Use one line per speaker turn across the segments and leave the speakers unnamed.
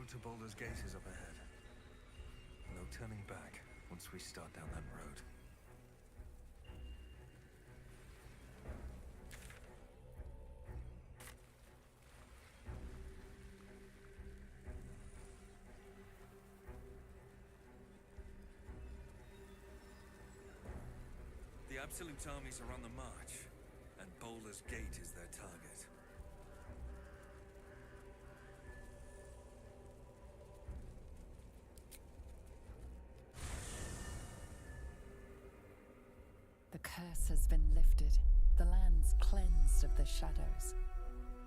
road to Baldur's Gate is up ahead. No turning back once we start down that road. The Absolute armies are on the march, and Baldur's Gate is their target.
The curse has been lifted, the lands cleansed of the shadows.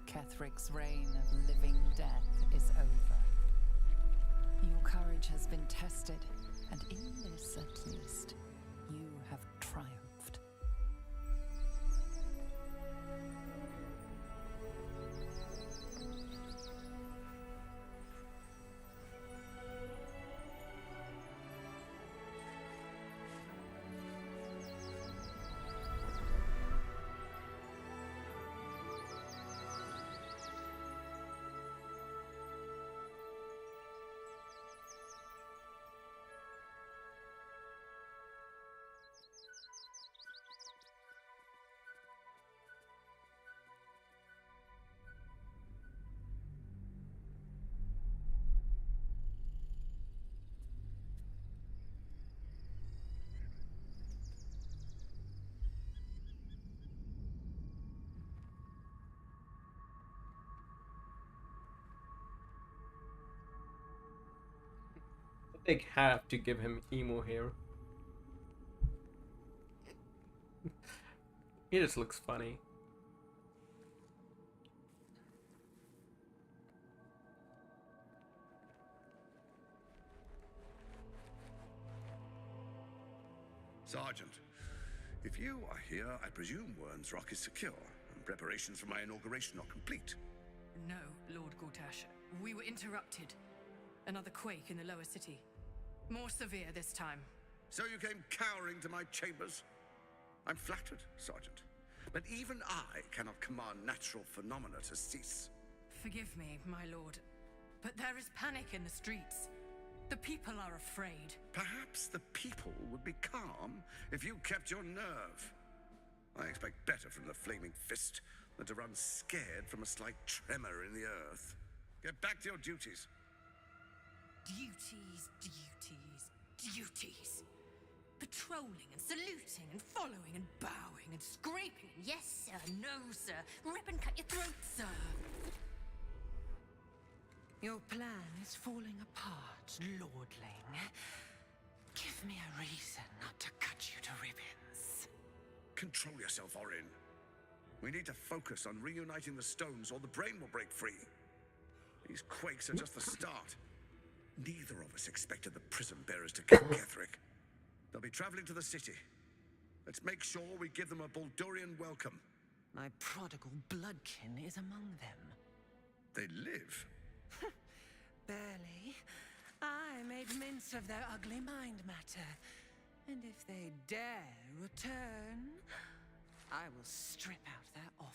Kethric's reign of living death is over. Your courage has been tested, and in this at least, you have triumphed.
They have to give him emo here. He just looks funny.
Sergeant, if you are here, I presume Wern's Rock is secure, and preparations for my inauguration are complete.
No, Lord Gortash. We were interrupted. Another quake in the lower city. More severe this time.
So you came cowering to my chambers? I'm flattered, Sergeant. But even I cannot command natural phenomena to cease.
Forgive me, my lord, but there is panic in the streets. The people are afraid.
Perhaps the people would be calm if you kept your nerve. I expect better from the Flaming Fist than to run scared from a slight tremor in the earth. Get back to your duties.
Duties. Patrolling and saluting and following and bowing and scraping. Yes, sir. No, sir. Rip and cut your throat, sir.
Your plan is falling apart, lordling. Give me a reason not to cut you to ribbons.
Control yourself, Orin. We need to focus on reuniting the stones or the brain will break free. These quakes are just the start. Neither of us expected the prison bearers to kill Ketheric. They'll be traveling to the city. Let's make sure we give them a Baldurian welcome.
My prodigal bloodkin is among them.
They live.
Barely. I made mince of their ugly mind matter. And if they dare return, I will strip out their offal.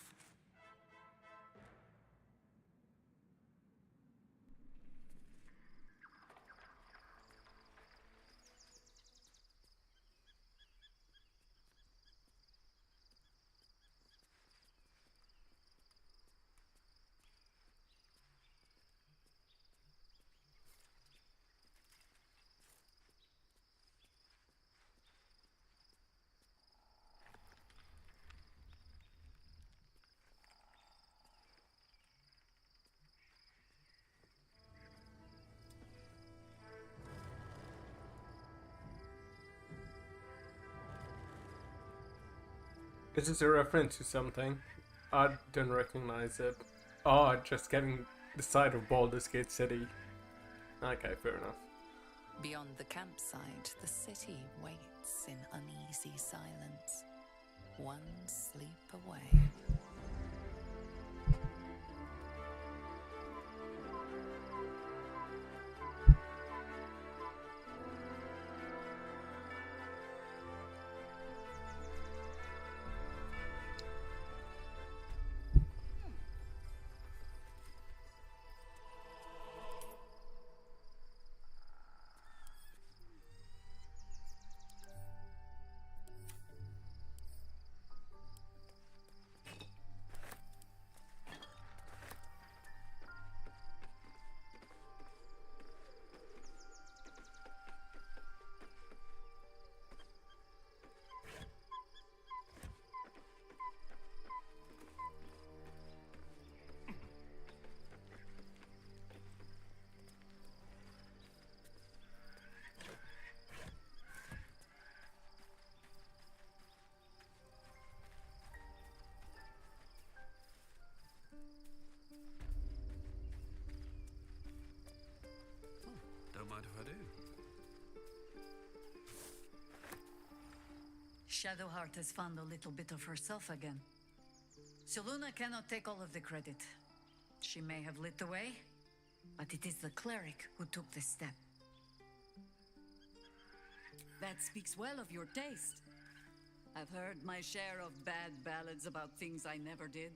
Is this a reference to something? I don't recognize it. Oh, just getting the side of Baldur's Gate City. Okay, fair enough.
Beyond the campsite, the city waits in uneasy silence. One sleep away.
Shadowheart has found a little bit of herself again. Seluna cannot take all of the credit. She may have lit the way, but it is the cleric who took this step. That speaks well of your taste. I've heard my share of bad ballads about things I never did.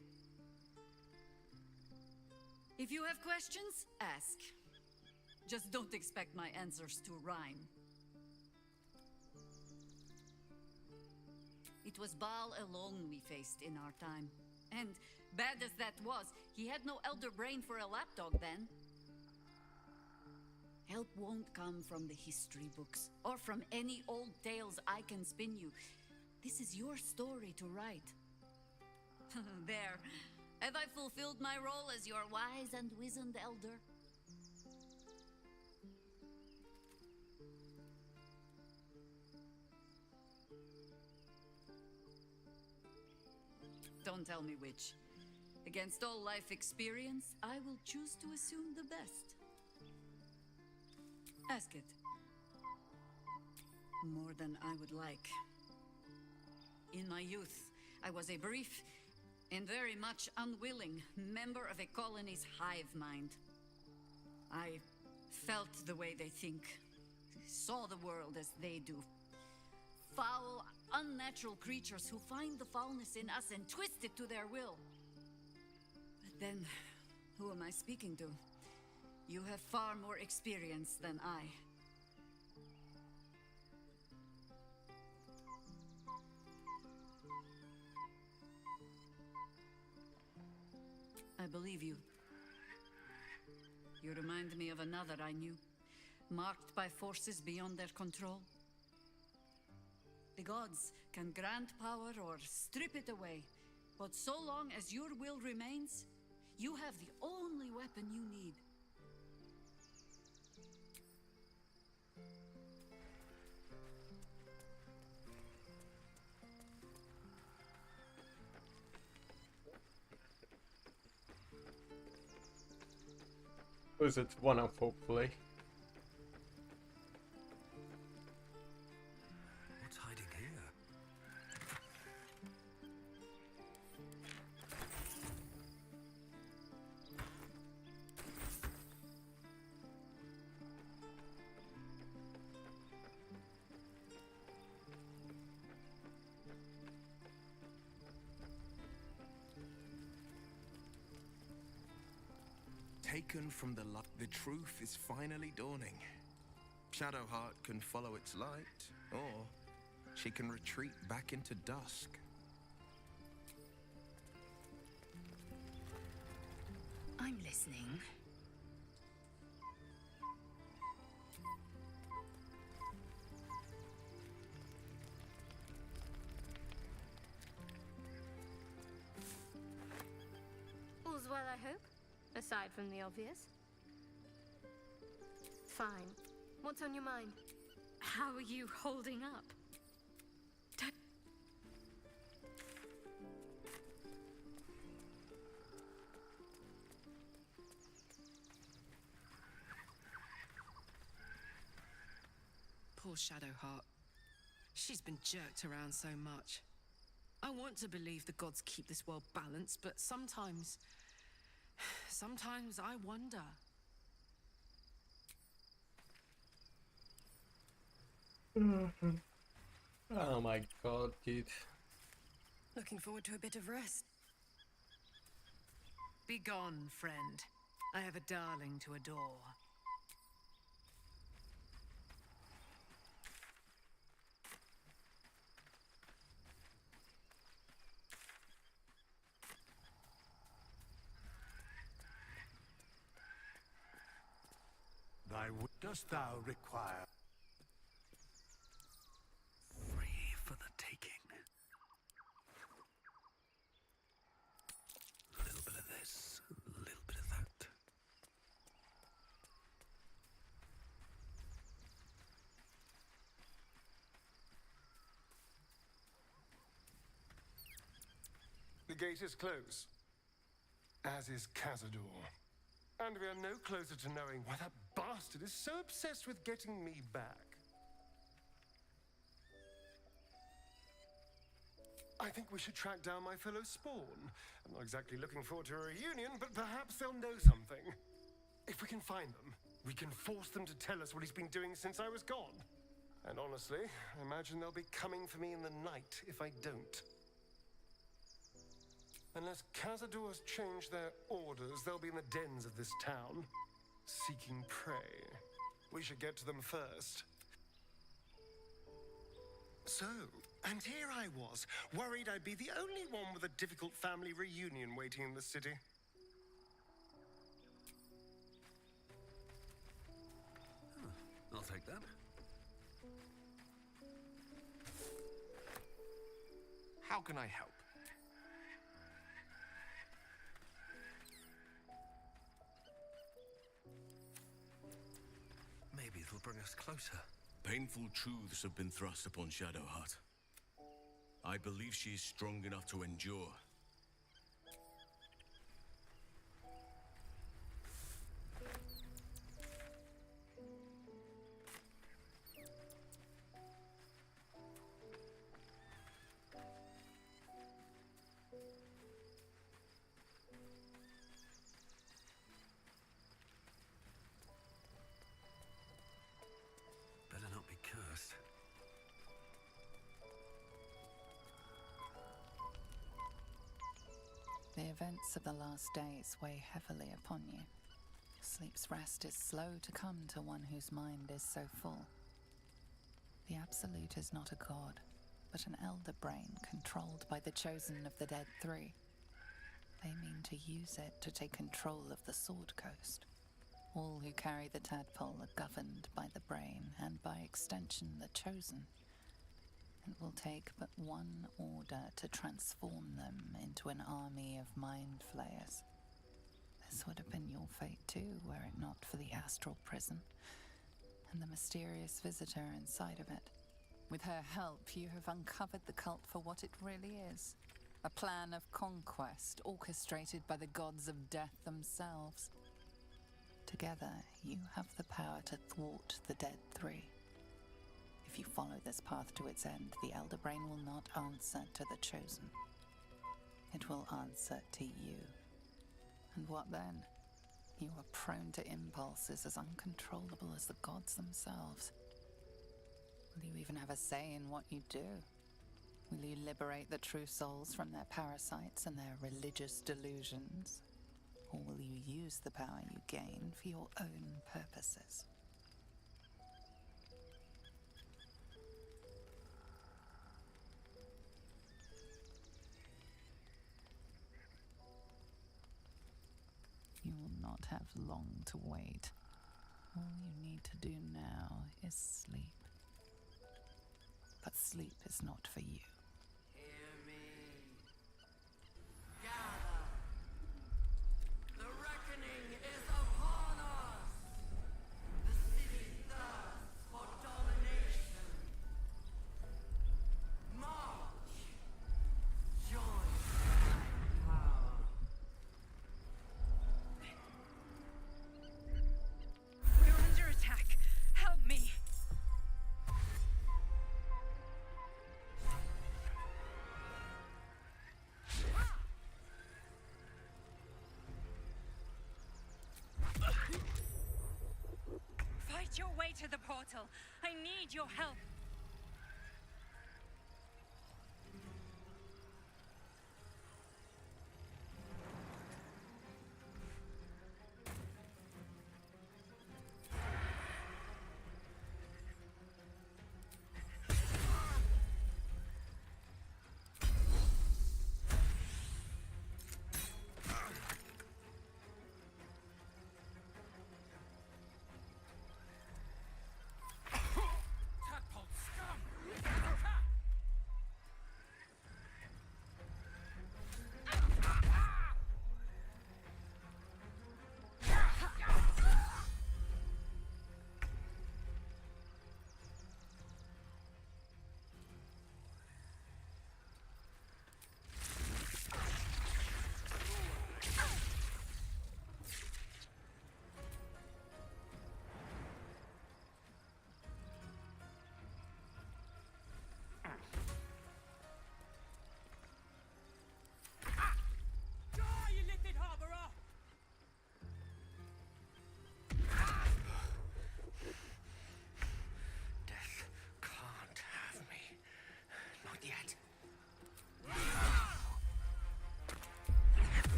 If you have questions, ask. Just don't expect my answers to rhyme. It was Baal alone we faced in our time. And bad as that was, he had no elder brain for a lapdog then. Help won't come from the history books, or from any old tales I can spin you. This is your story to write. There. Have I fulfilled my role as your wise and wizened elder? Don't tell me which. Against all life experience, I will choose to assume the best. Ask it. More than I would like. In my youth, I was a brief and very much unwilling member of a colony's hive mind. I felt the way they think, saw the world as they do. Foul, unnatural creatures who find the foulness in us and twist it to their will. But then, who am I speaking to? You have far more experience than I. I believe you. You remind me of another I knew, marked by forces beyond their control. The gods can grant power or strip it away, but so long as your will remains, you have the only weapon you need.
Was it one up, hopefully?
What's hiding here?
Taken from the light, the truth is finally dawning. Shadowheart can follow its light, or she can retreat back into dusk.
I'm listening. All's well, I hope? Aside from the obvious. Fine. What's on your mind? How are you holding up?
Poor Shadowheart. She's been jerked around so much. I want to believe the gods keep this world balanced, but sometimes I wonder.
Oh my god, dude.
Looking forward to a bit of rest. Be gone, friend. I have a darling to adore.
Dost thou require?
Free for the taking. A little bit of this, a little bit of that.
The gate is closed, as is Cazador. And we are no closer to knowing why that bastard is so obsessed with getting me back. I think we should track down my fellow Spawn. I'm not exactly looking forward to a reunion, but perhaps they'll know something. If we can find them, we can force them to tell us what he's been doing since I was gone. And honestly, I imagine they'll be coming for me in the night if I don't. Unless Cazadors change their orders, they'll be in the dens of this town, seeking prey. We should get to them first. So, and here I was, worried I'd be the only one with a difficult family reunion waiting in the city.
I'll take that.
How can I help?
Maybe it'll bring us closer.
Painful truths have been thrust upon Shadowheart. I believe she is strong enough to endure.
Better not be cursed.
The events of the last days weigh heavily upon you. Sleep's rest is slow to come to one whose mind is so full. The Absolute is not a god, but an elder brain controlled by the chosen of the Dead Three. They mean to use it to take control of the Sword Coast. All who carry the tadpole are governed by the brain, and by extension the chosen. It will take but one order to transform them into an army of mind flayers. This would have been your fate too, were it not for the astral prison, and the mysterious visitor inside of it. With her help, you have uncovered the cult for what it really is. A plan of conquest orchestrated by the gods of death themselves. Together, you have the power to thwart the Dead Three. If you follow this path to its end, the Elder Brain will not answer to the Chosen. It will answer to you. And what then? You are prone to impulses as uncontrollable as the gods themselves. Will you even have a say in what you do? Will you liberate the true souls from their parasites and their religious delusions? Or will you use the power you gain for your own purposes? You will not have long to wait. All you need to do now is sleep. But sleep is not for you.
Hear me. Gather. The reckoning is upon us. The city thirsts for domination. March. Join my power.
We're under attack. Help me. Fight your way to the portal. I need your help.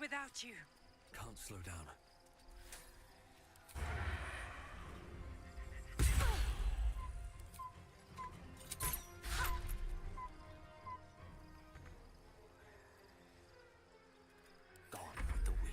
without you.
Can't slow down. Gone with the weave.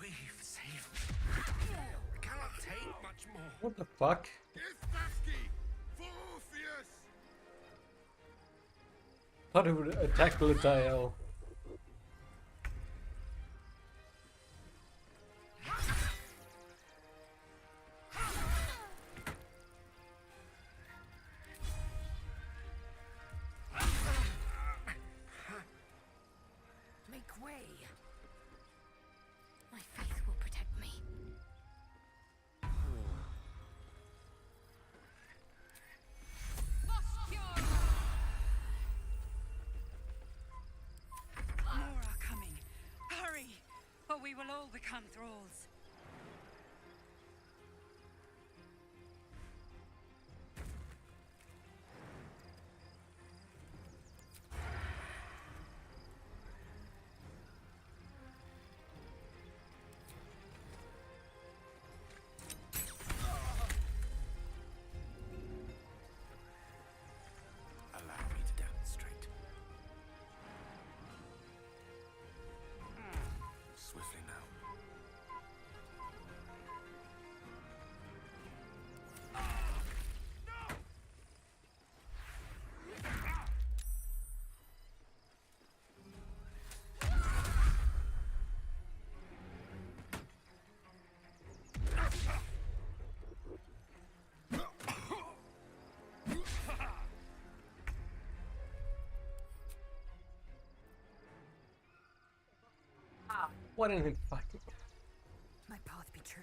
We've saved me. I cannot take much more.
What the fuck? Thought it would attack Latael.
Make way. My faith will protect me.
More are coming. Hurry, or we will all become thralls.
Allow me to demonstrate. Swiftly now.
What an fucking.
My path be true.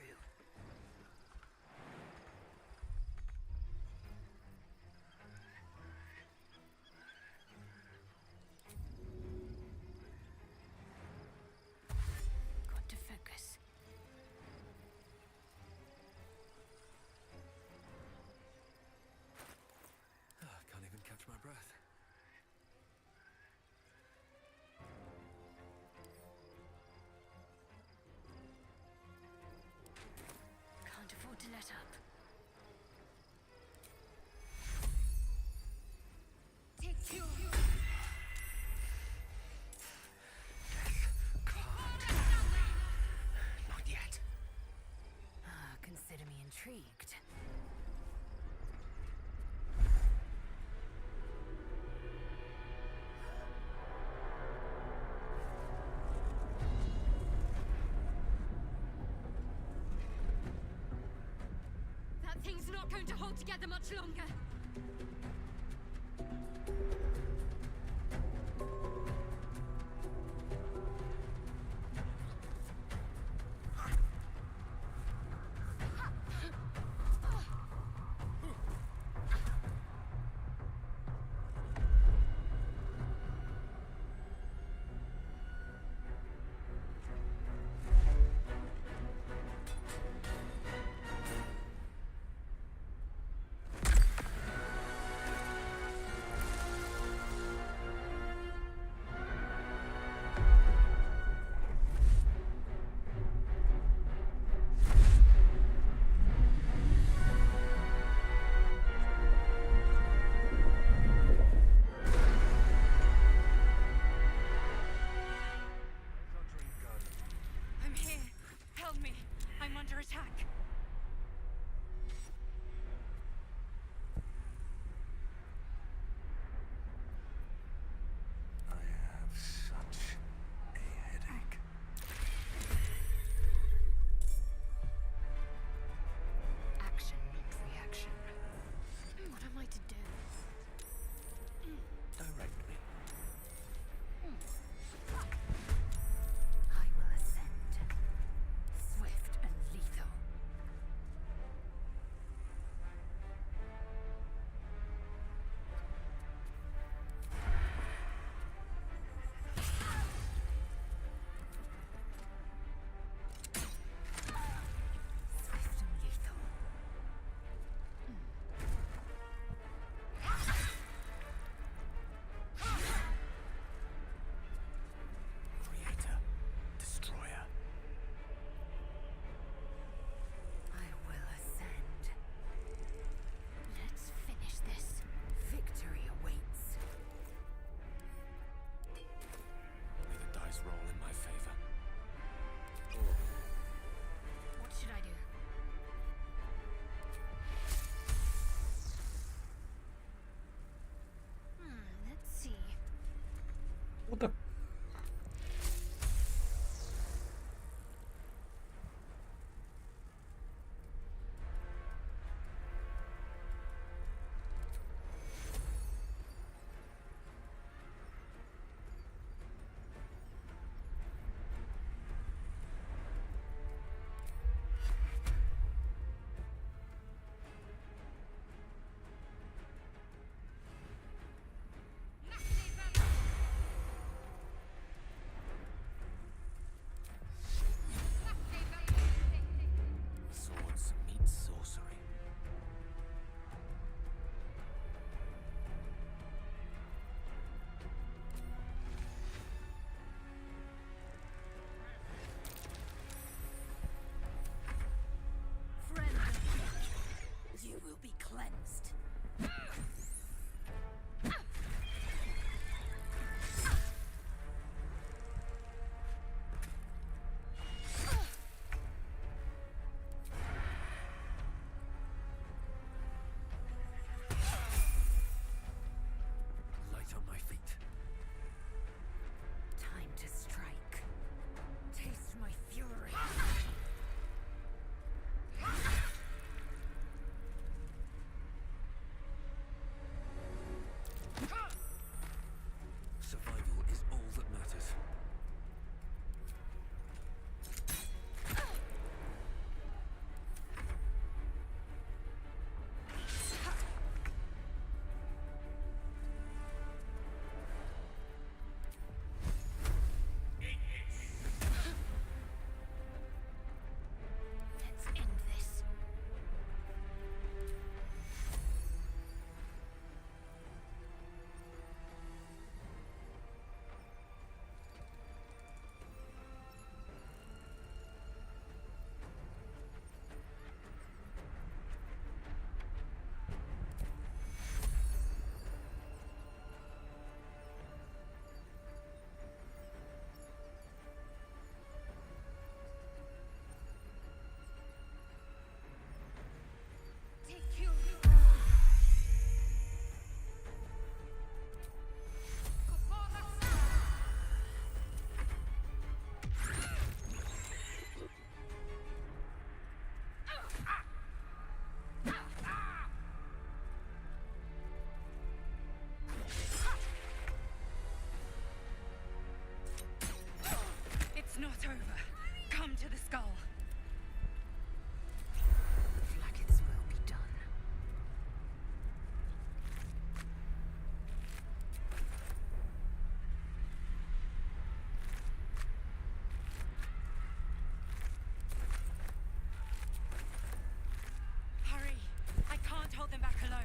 Got to focus.
Can't even catch my breath.
Can't afford to let up. Take you.
Not yet.
Consider me intrigued. That thing's not going to hold together much longer. Come to the skull.
Flacketh's will be done.
Hurry! I can't hold them back alone.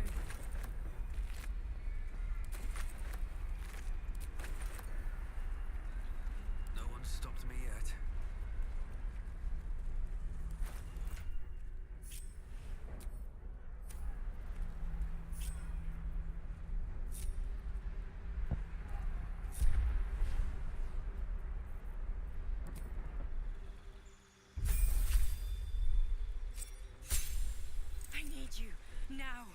No one stopped me yet.
I need you now.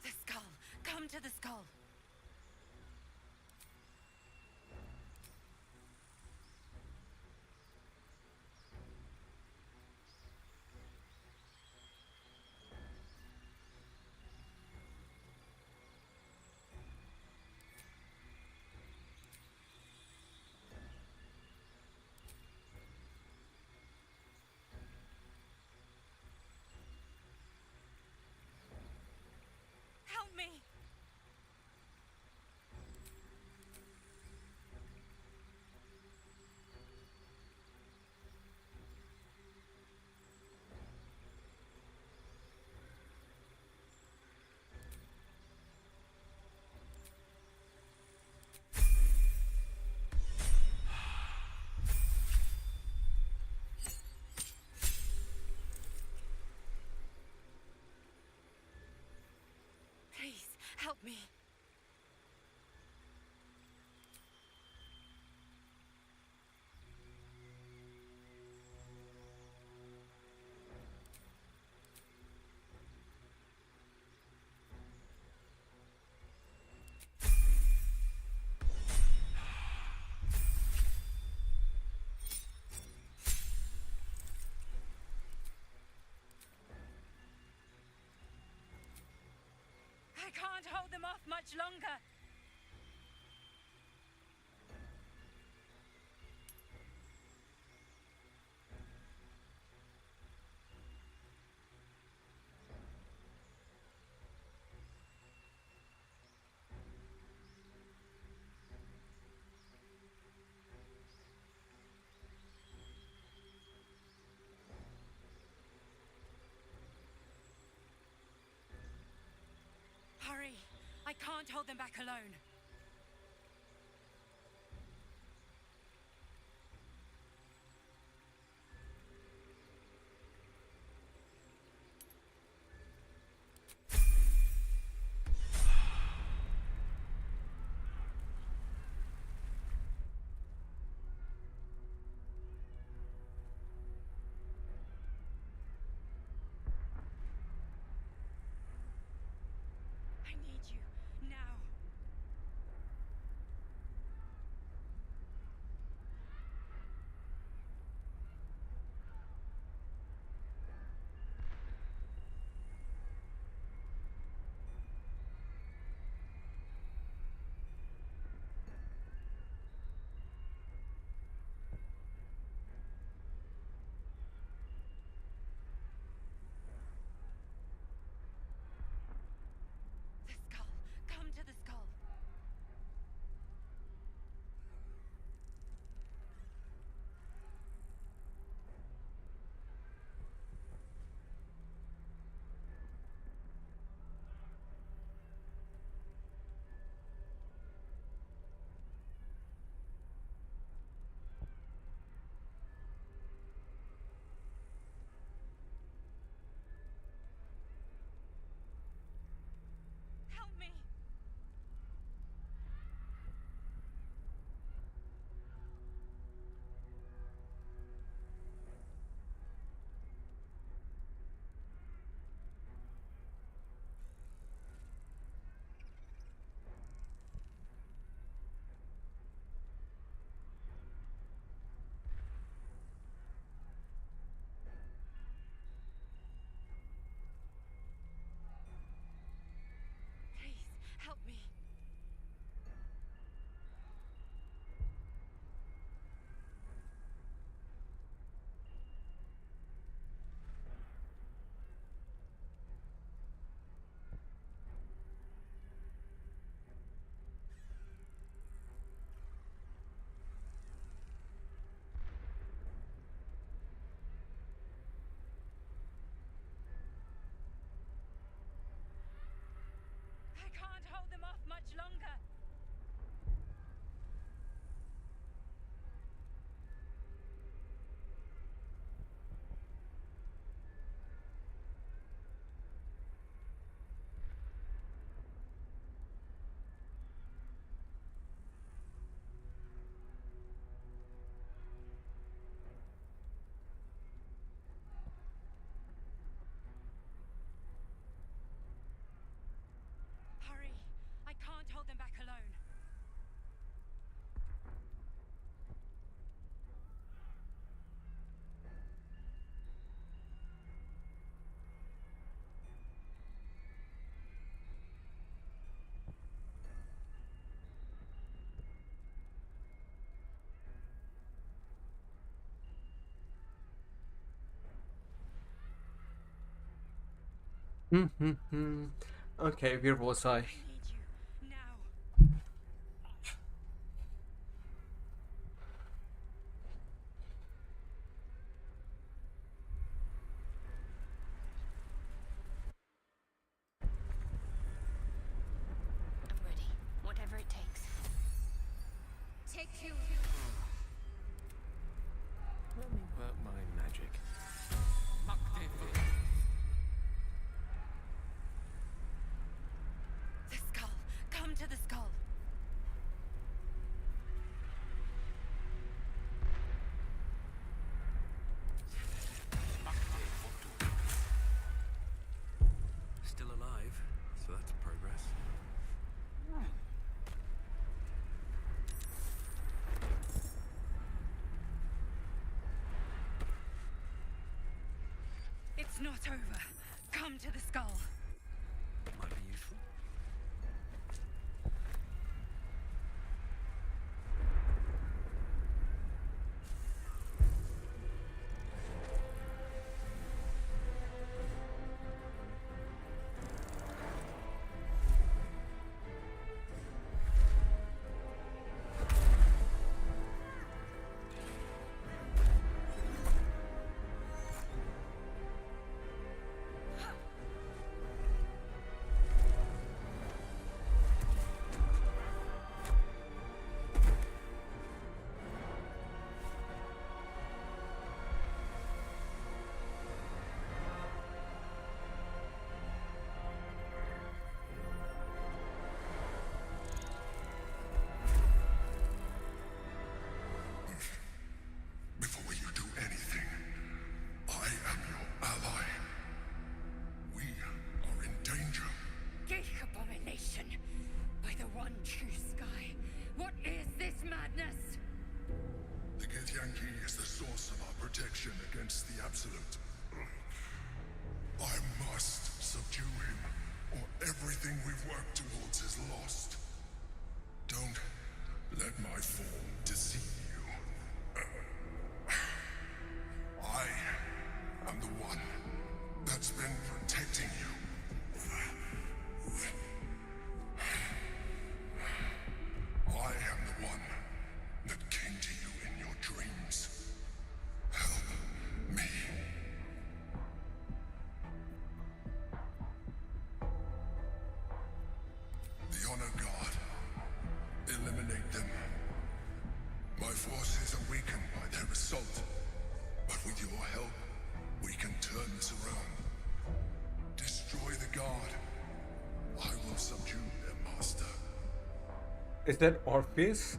The skull. Come to the skull. Help me. Please, help me. I can't hold them off much longer. Hurry! I can't hold them back alone. I need you now.
Okay, where was I?
Need you now.
I'm ready. Whatever it takes. Take you.
Let me work my magic.
The skull. Come to the skull.
Still alive, so that's progress.
It's not over. Come to the skull.
Might be useful.
Before you do anything, I am your ally. We are in danger.
Gate abomination. By the one true sky. What is this madness?
The Githyanki is the source of our protection against the Absolute. I must subdue him, or everything we've worked towards is lost. Don't let my form deceive you. I am the one that's been protecting you. I am the one that came to you in your dreams. Help me. The Honor God. Eliminate them. My forces are weakened by their assault. But with your help, we can turn this around. Destroy the Guard. I will subdue their master.
Is that Orpheus?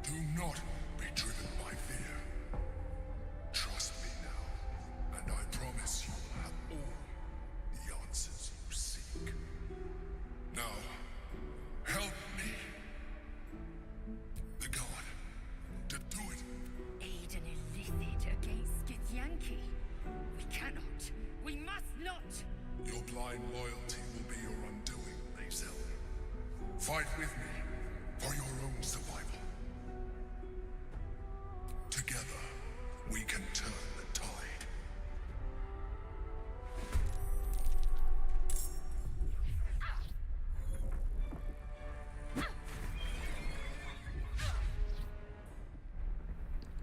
Do not be driven by fear. Trust me now, and I promise you will have all the answers you seek. Now, help me. The God, to do it.
Aid an illicit against Githyanki. We cannot. We must not.
Your blind loyalty will be your undoing, Mazel. Fight with me for your own survival. Together, we can turn the tide.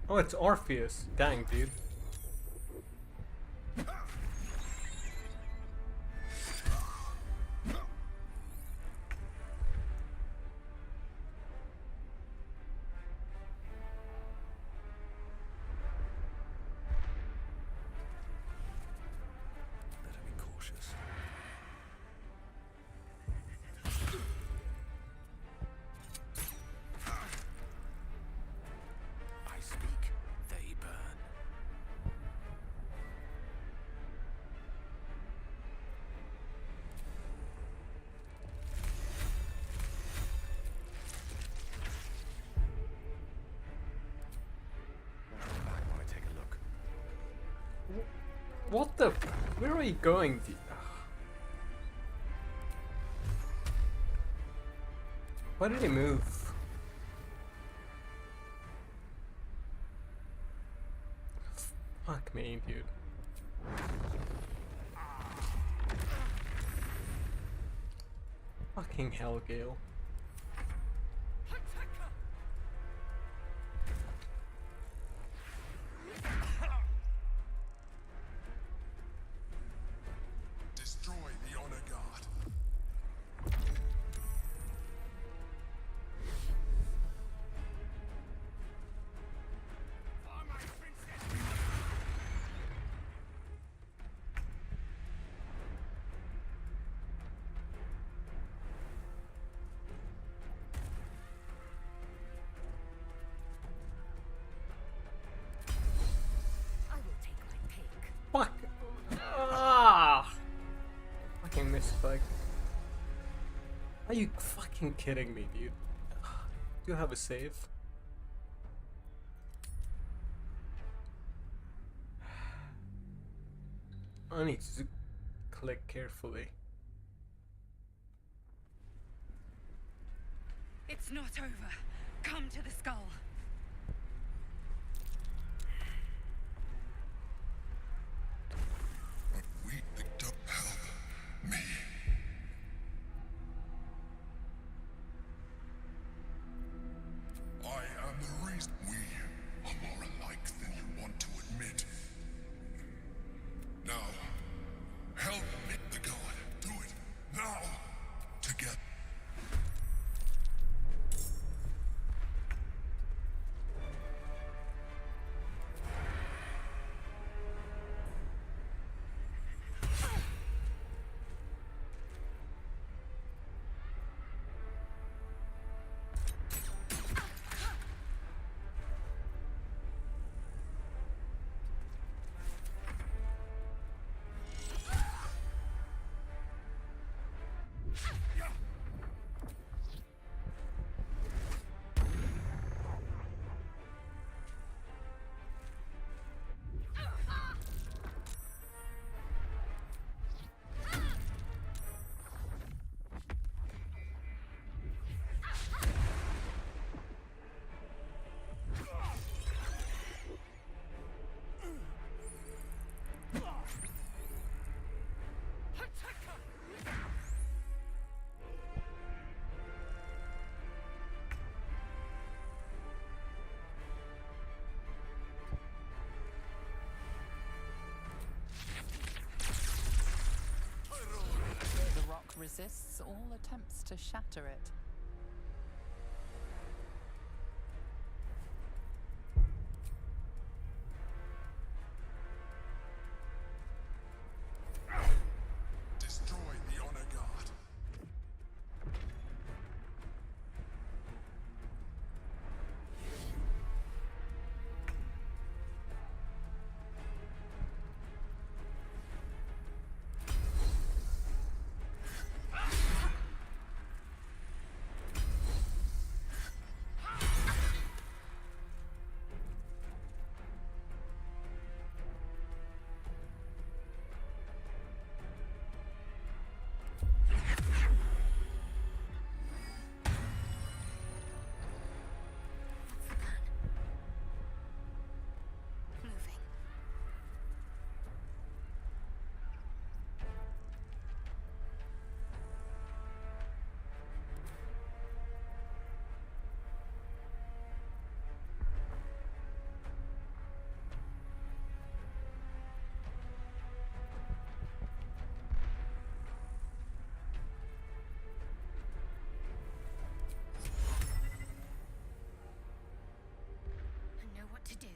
Oh, it's Orpheus. Dang, dude.
Better be cautious. I speak, they burn. Back while I take a look.
What the? Where are you going? Why did he move? Fuck me, dude. Fucking hell, Gale.
Destroy the honor guard.
I will take my pick.
Fuck! Ah! Fucking misclick. Are you fucking kidding me, dude? Do you have a save? I need to click carefully.
It's not over. Come to the skull.
But we don't help me. I am the reason we are more alike than you want to admit. Now, help me, the god. Do it now. Together.
The rock resists all attempts to shatter it.
Destroy the honor guard.
Moving. I know what to do.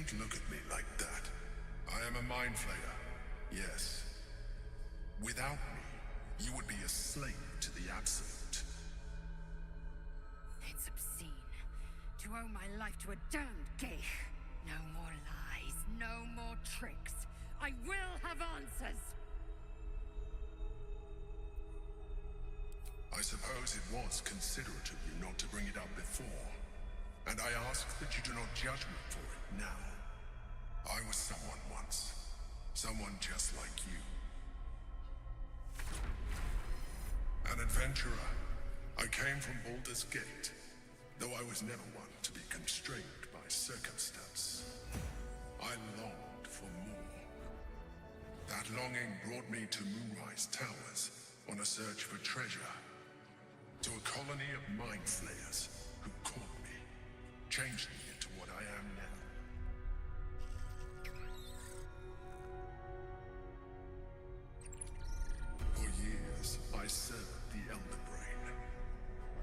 Don't look at me like that. I am a mind flayer, yes. Without me, you would be a slave to the Absolute.
It's obscene to owe my life to a damned geich. No more lies, no more tricks. I will have answers.
I suppose it was considerate of you not to bring it up before. And I ask that you do not judge me for it now. I was someone once. Someone just like you. An adventurer. I came from Baldur's Gate, though I was never one to be constrained by circumstance. I longed for more. That longing brought me to Moonrise Towers on a search for treasure. To a colony of mind flayers who caught me, changed me into what I am now. For years, I served the Elder Brain,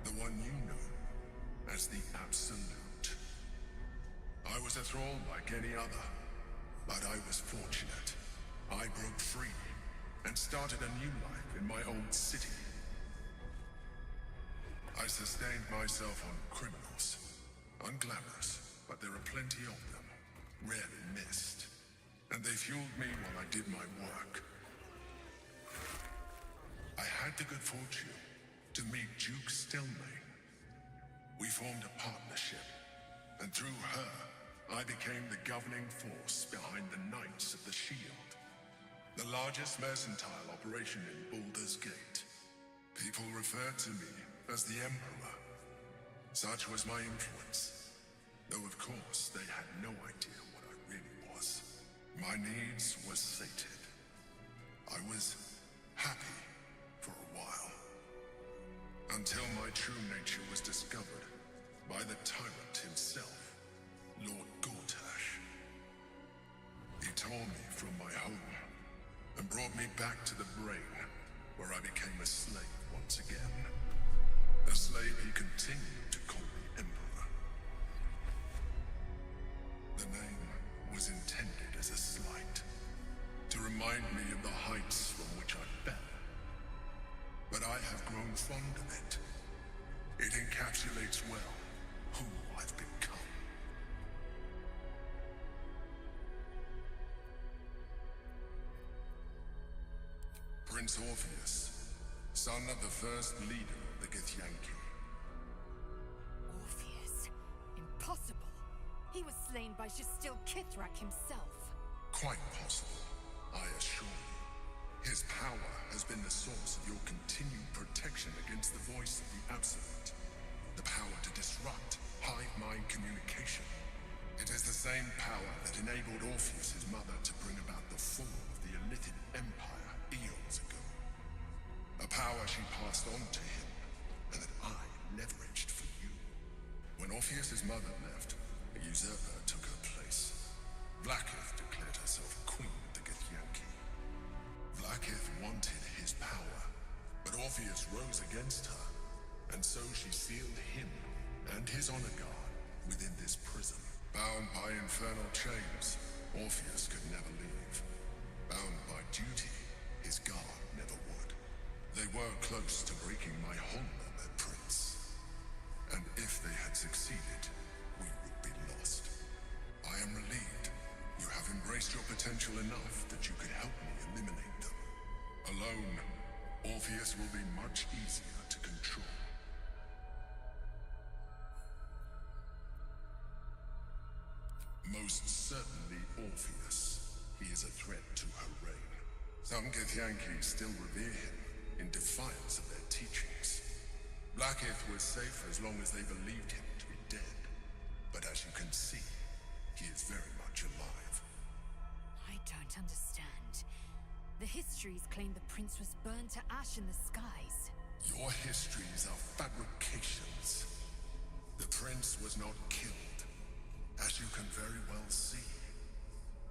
the one you know as the Absolute. I was a thrall like any other, but I was fortunate. I broke free and started a new life in my old city. I sustained myself on criminals. Unglamorous, but there are plenty of them. Rarely missed. And they fueled me while I did my work. I had the good fortune to meet Duke Stelmane. We formed a partnership, and through her, I became the governing force behind the Knights of the Shield. The largest mercantile operation in Baldur's Gate. People referred to me as the Emperor. Such was my influence. Though of course they had no idea what I really was. My needs were sated. I was happy for a while. Until my true nature was discovered by the tyrant himself, Lord Gortash. He tore me from my home and brought me back to the Brain, where I became a slave once again. A slave he continued to call the Emperor. The name was intended as a slight, to remind me of the heights from which I fell. But I have grown fond of it. It encapsulates well who I've become. Prince Orpheus, son of the first leader of the Githyanki.
Orpheus? Impossible. He was slain by Justil Kithrak himself.
Quite possible, I assure you. His power has been the source of your continued protection against the voice of the Absolute. The power to disrupt hive mind communication. It is the same power that enabled Orpheus's mother to bring about the fall of the Elithid Empire eons ago. A power she passed on to him, and that I leveraged for you. When Orpheus's mother left, a usurper took her place. Vlaakith declared herself queen of the Githyanki. Vlaakith wanted his power, but Orpheus rose against her, and so she sealed him and his honor guard within this prison. Bound by infernal chains, Orpheus could never leave. Bound by duty, his guard never would. They were close to breaking my honor, their prince. And if they had succeeded, we would be lost. I am relieved. You have embraced your potential enough that you could help me eliminate them. Alone, Orpheus will be much easier to control. Most certainly Orpheus. He is a threat to her reign. Some Githyanki still revere him in defiance of their teachings. Vlaakith was safe as long as they believed him to be dead. But as you can see, he is very much alive.
I don't understand. The histories claim the prince was burned to ash in the skies.
Your histories are fabrications. The prince was not killed. As you can very well see,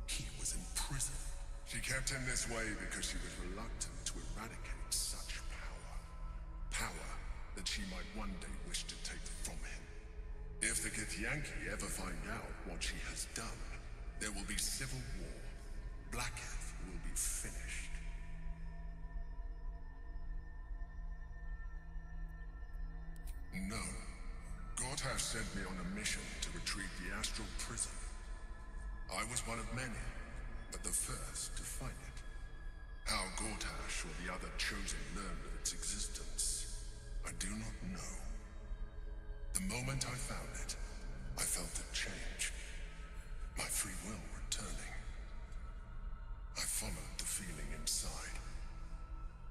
he was in prison. She kept him this way because she was reluctant to eradicate such power. Power that she might one day wish to take from him. If the Githyanki ever find out what she has done, There will be civil war. Blackheath will be finished. No. Gortash sent me on a mission to retrieve the astral prison. I was one of many, but the first to find it. How Gortash or the other chosen learned of its existence, I do not know. The moment I found it, I felt a change. My free will returning. I followed the feeling inside,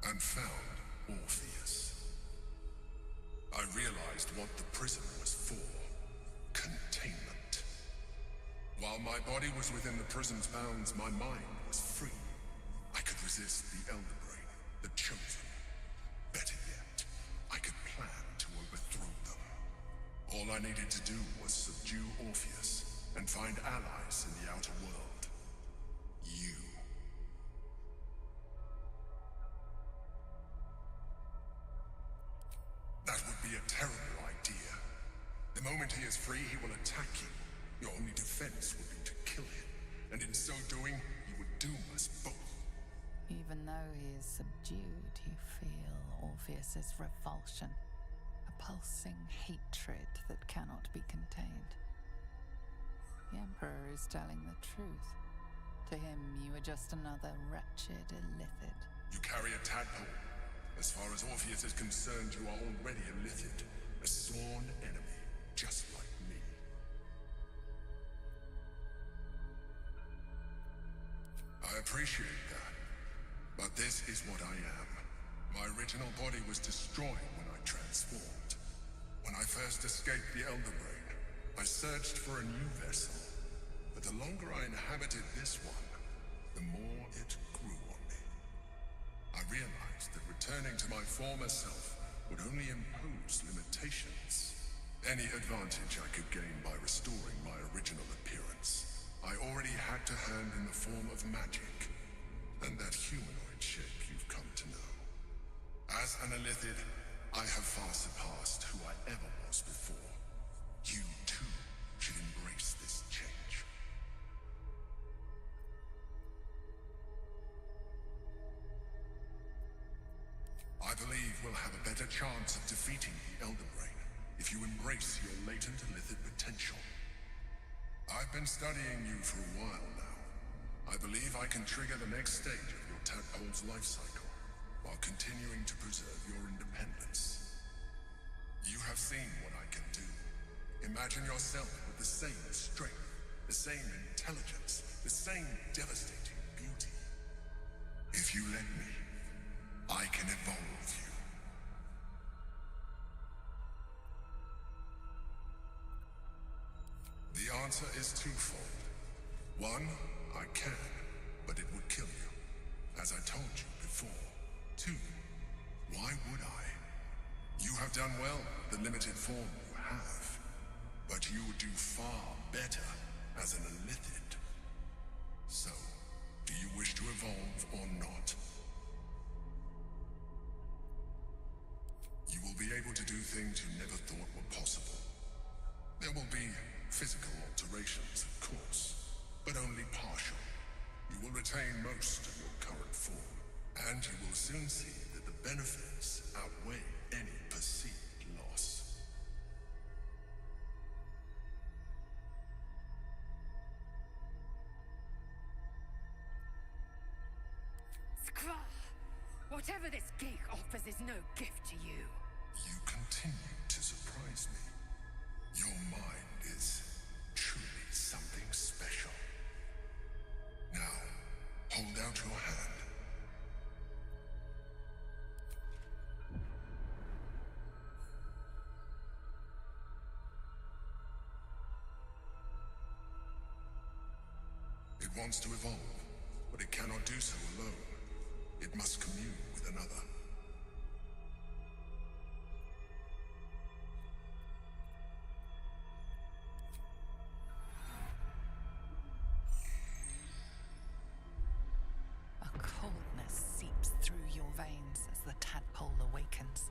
and found Orpheus. I realized what the prison was for. Containment. While my body was within the prison's bounds, my mind was free. I could resist the Elder Brain, the Chosen. Better yet, I could plan to overthrow them. All I needed to do was subdue Orpheus and find allies in the outer world. You. That would be a terrible idea. The moment he is free, he will attack you. Your only defense would be to kill him, and in so doing, he would doom us both.
Even though he is subdued, you feel Orpheus's revulsion, a pulsing hatred that cannot be contained. The Emperor is telling the truth. To him, you are just another wretched illithid.
You carry a tadpole. As far as Orpheus is concerned, you are already a Lithid, a sworn enemy, just like me. I appreciate that, but this is what I am. My original body was destroyed when I transformed. When I first escaped the Elder Brain, I searched for a new vessel, but the longer I inhabited this one, the more it grew on me. I realized that returning to my former self would only impose limitations. Any advantage I could gain by restoring my original appearance, I already had to hand in the form of magic, and that humanoid shape you've come to know. As an Illithid, I have far surpassed who I ever was before. You too should embrace this change. I believe we'll have a better chance of defeating the Elder Brain if you embrace your latent Illithid potential. I've been studying you for a while now. I believe I can trigger the next stage of your tadpole's life cycle, while continuing to preserve your independence. You have seen what I can do. Imagine yourself with the same strength, the same intelligence, the same devastating beauty. If you let me, I can evolve you. The answer is twofold. One, I can, but it would kill you, as I told you before. Two, why would I? You have done well with the limited form you have, but you would do far better as an Illithid. So, do you wish to evolve or not? You will be able to do things you never thought were possible. There will be physical alterations, of course, but only partial. You will retain most of your current form, and you will soon see that the benefits outweigh any perceived loss.
Skra! Whatever this gig offers is no gift to you.
You continue to surprise me. Your mind is truly something special. Now, hold out your hand. It wants to evolve, but it cannot do so alone. It must commune with another.
A coldness seeps through your veins as the tadpole awakens,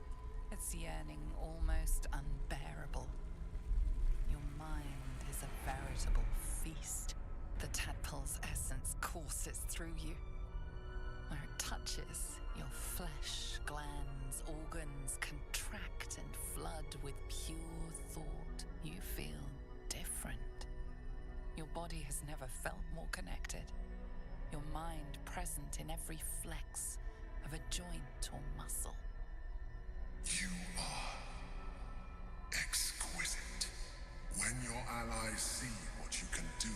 its yearning almost unbearable. Your mind is a veritable feast. The tadpole through you. Where it touches, your flesh, glands, organs contract and flood with pure thought. You feel different. Your body has never felt more connected. Your mind present in every flex of a joint or muscle.
You are exquisite. When your allies see what you can do,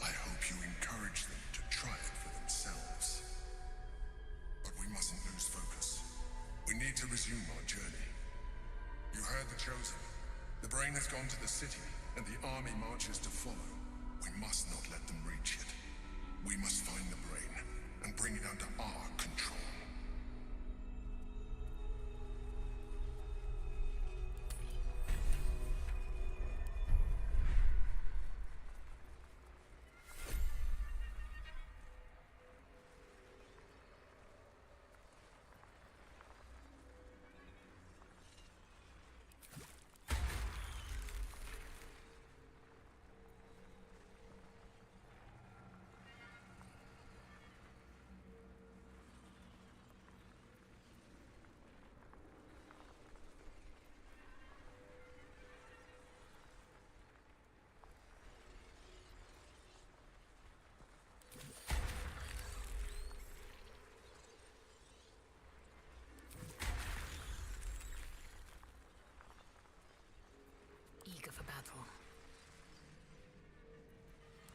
I hope you encourage them to try it for themselves. But we mustn't lose focus. We need to resume our journey. You heard the Chosen. The brain has gone to the city, and the army marches to follow. We must not let them reach it. We must find the brain and bring it under our control.
Eager for battle.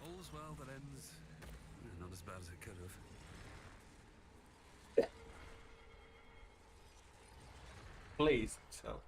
All's well that ends not as bad as it could have.
Please, so.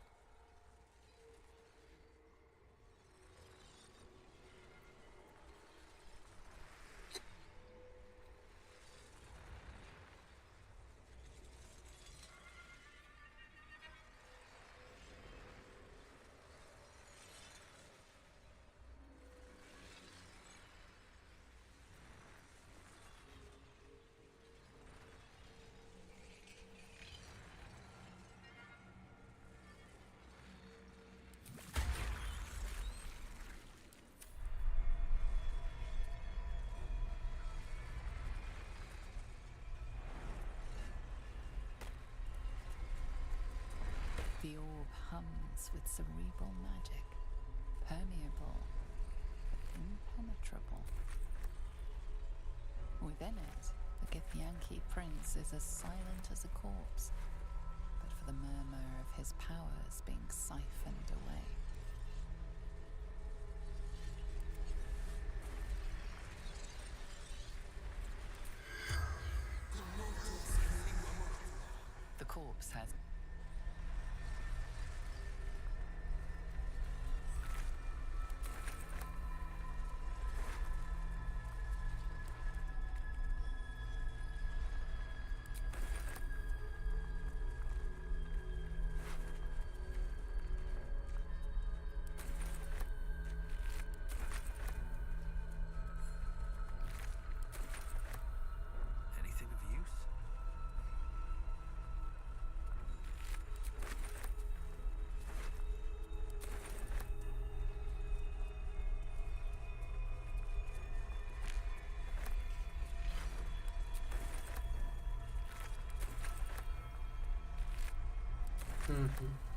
The orb hums with cerebral magic, permeable, impenetrable. Within it, the Githyanki prince is as silent as a corpse, but for the murmur of his powers being siphoned away. The corpse has
Anything of use?
Mm-hmm.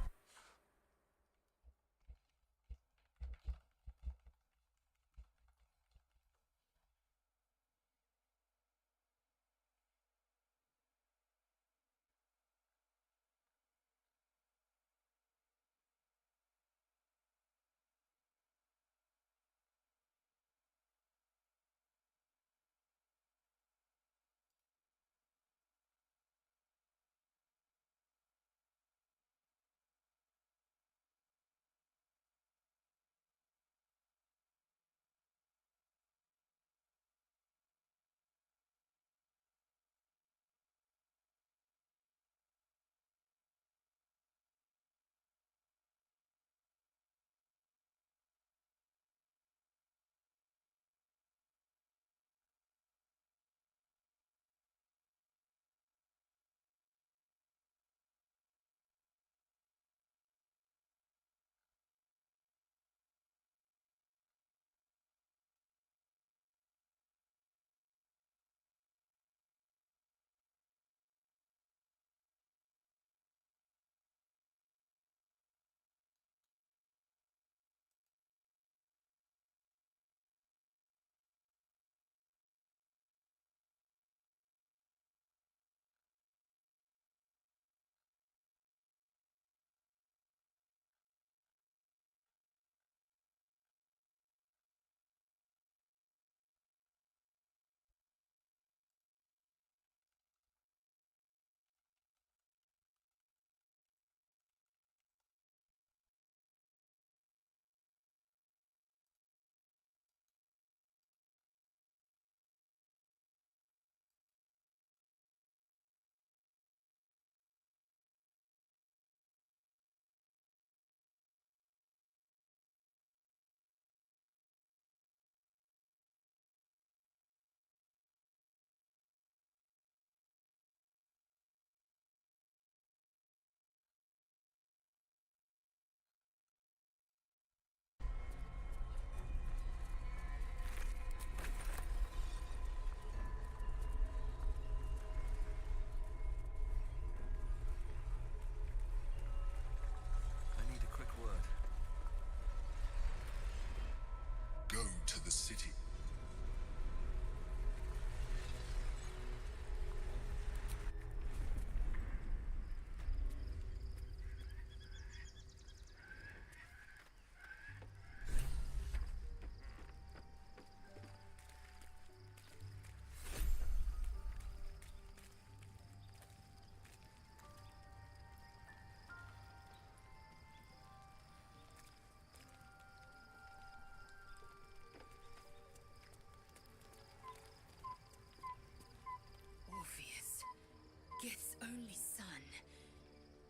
Gith's only son.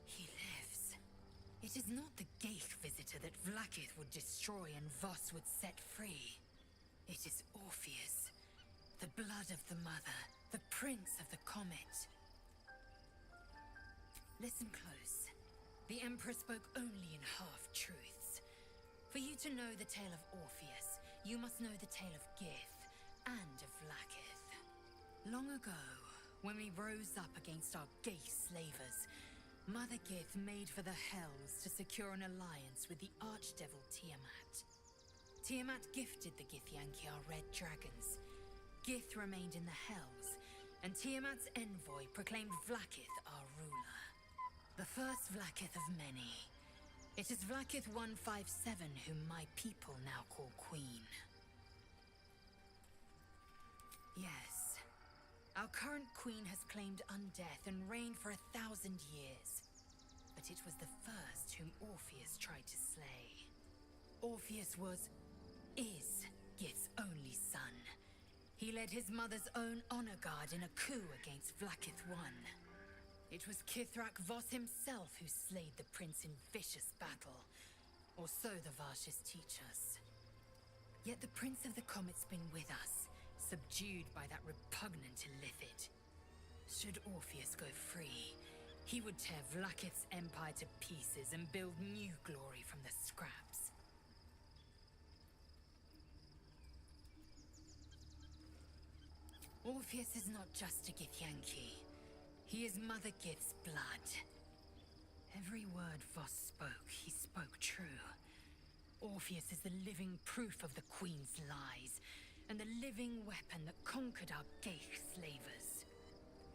He lives. It is not the Geich visitor that Vlaakith would destroy and Voss would set free. It is Orpheus, the blood of the mother, the prince of the comet. Listen close. The Emperor spoke only in half-truths. For you to know the tale of Orpheus, you must know the tale of Gith and of Vlaakith. Long ago, when we rose up against our Geich slavers, Mother Gith made for the Hells to secure an alliance with the archdevil Tiamat. Tiamat gifted the Githyanki our red dragons. Gith remained in the Hells, and Tiamat's envoy proclaimed Vlaakith our ruler. The first Vlaakith of many. It is Vlaakith 157 whom my people now call Queen. Yes. Our current queen has claimed undeath and reigned for 1,000 years. But it was the first whom Orpheus tried to slay. Orpheus is Gith's only son. He led his mother's own honor guard in a coup against Vlaakith I. It was Kithrak Voss himself who slayed the prince in vicious battle. Or so the Varshas teach us. Yet the Prince of the Comet's been with us, subdued by that repugnant Illithid. Should Orpheus go free, he would tear Vlaakith's empire to pieces and build new glory from the scraps. Orpheus is not just a Githyanki. He is Mother Gith's blood. Every word Voss spoke, he spoke true. Orpheus is the living proof of the Queen's lies, and the living weapon that conquered our Geich slavers.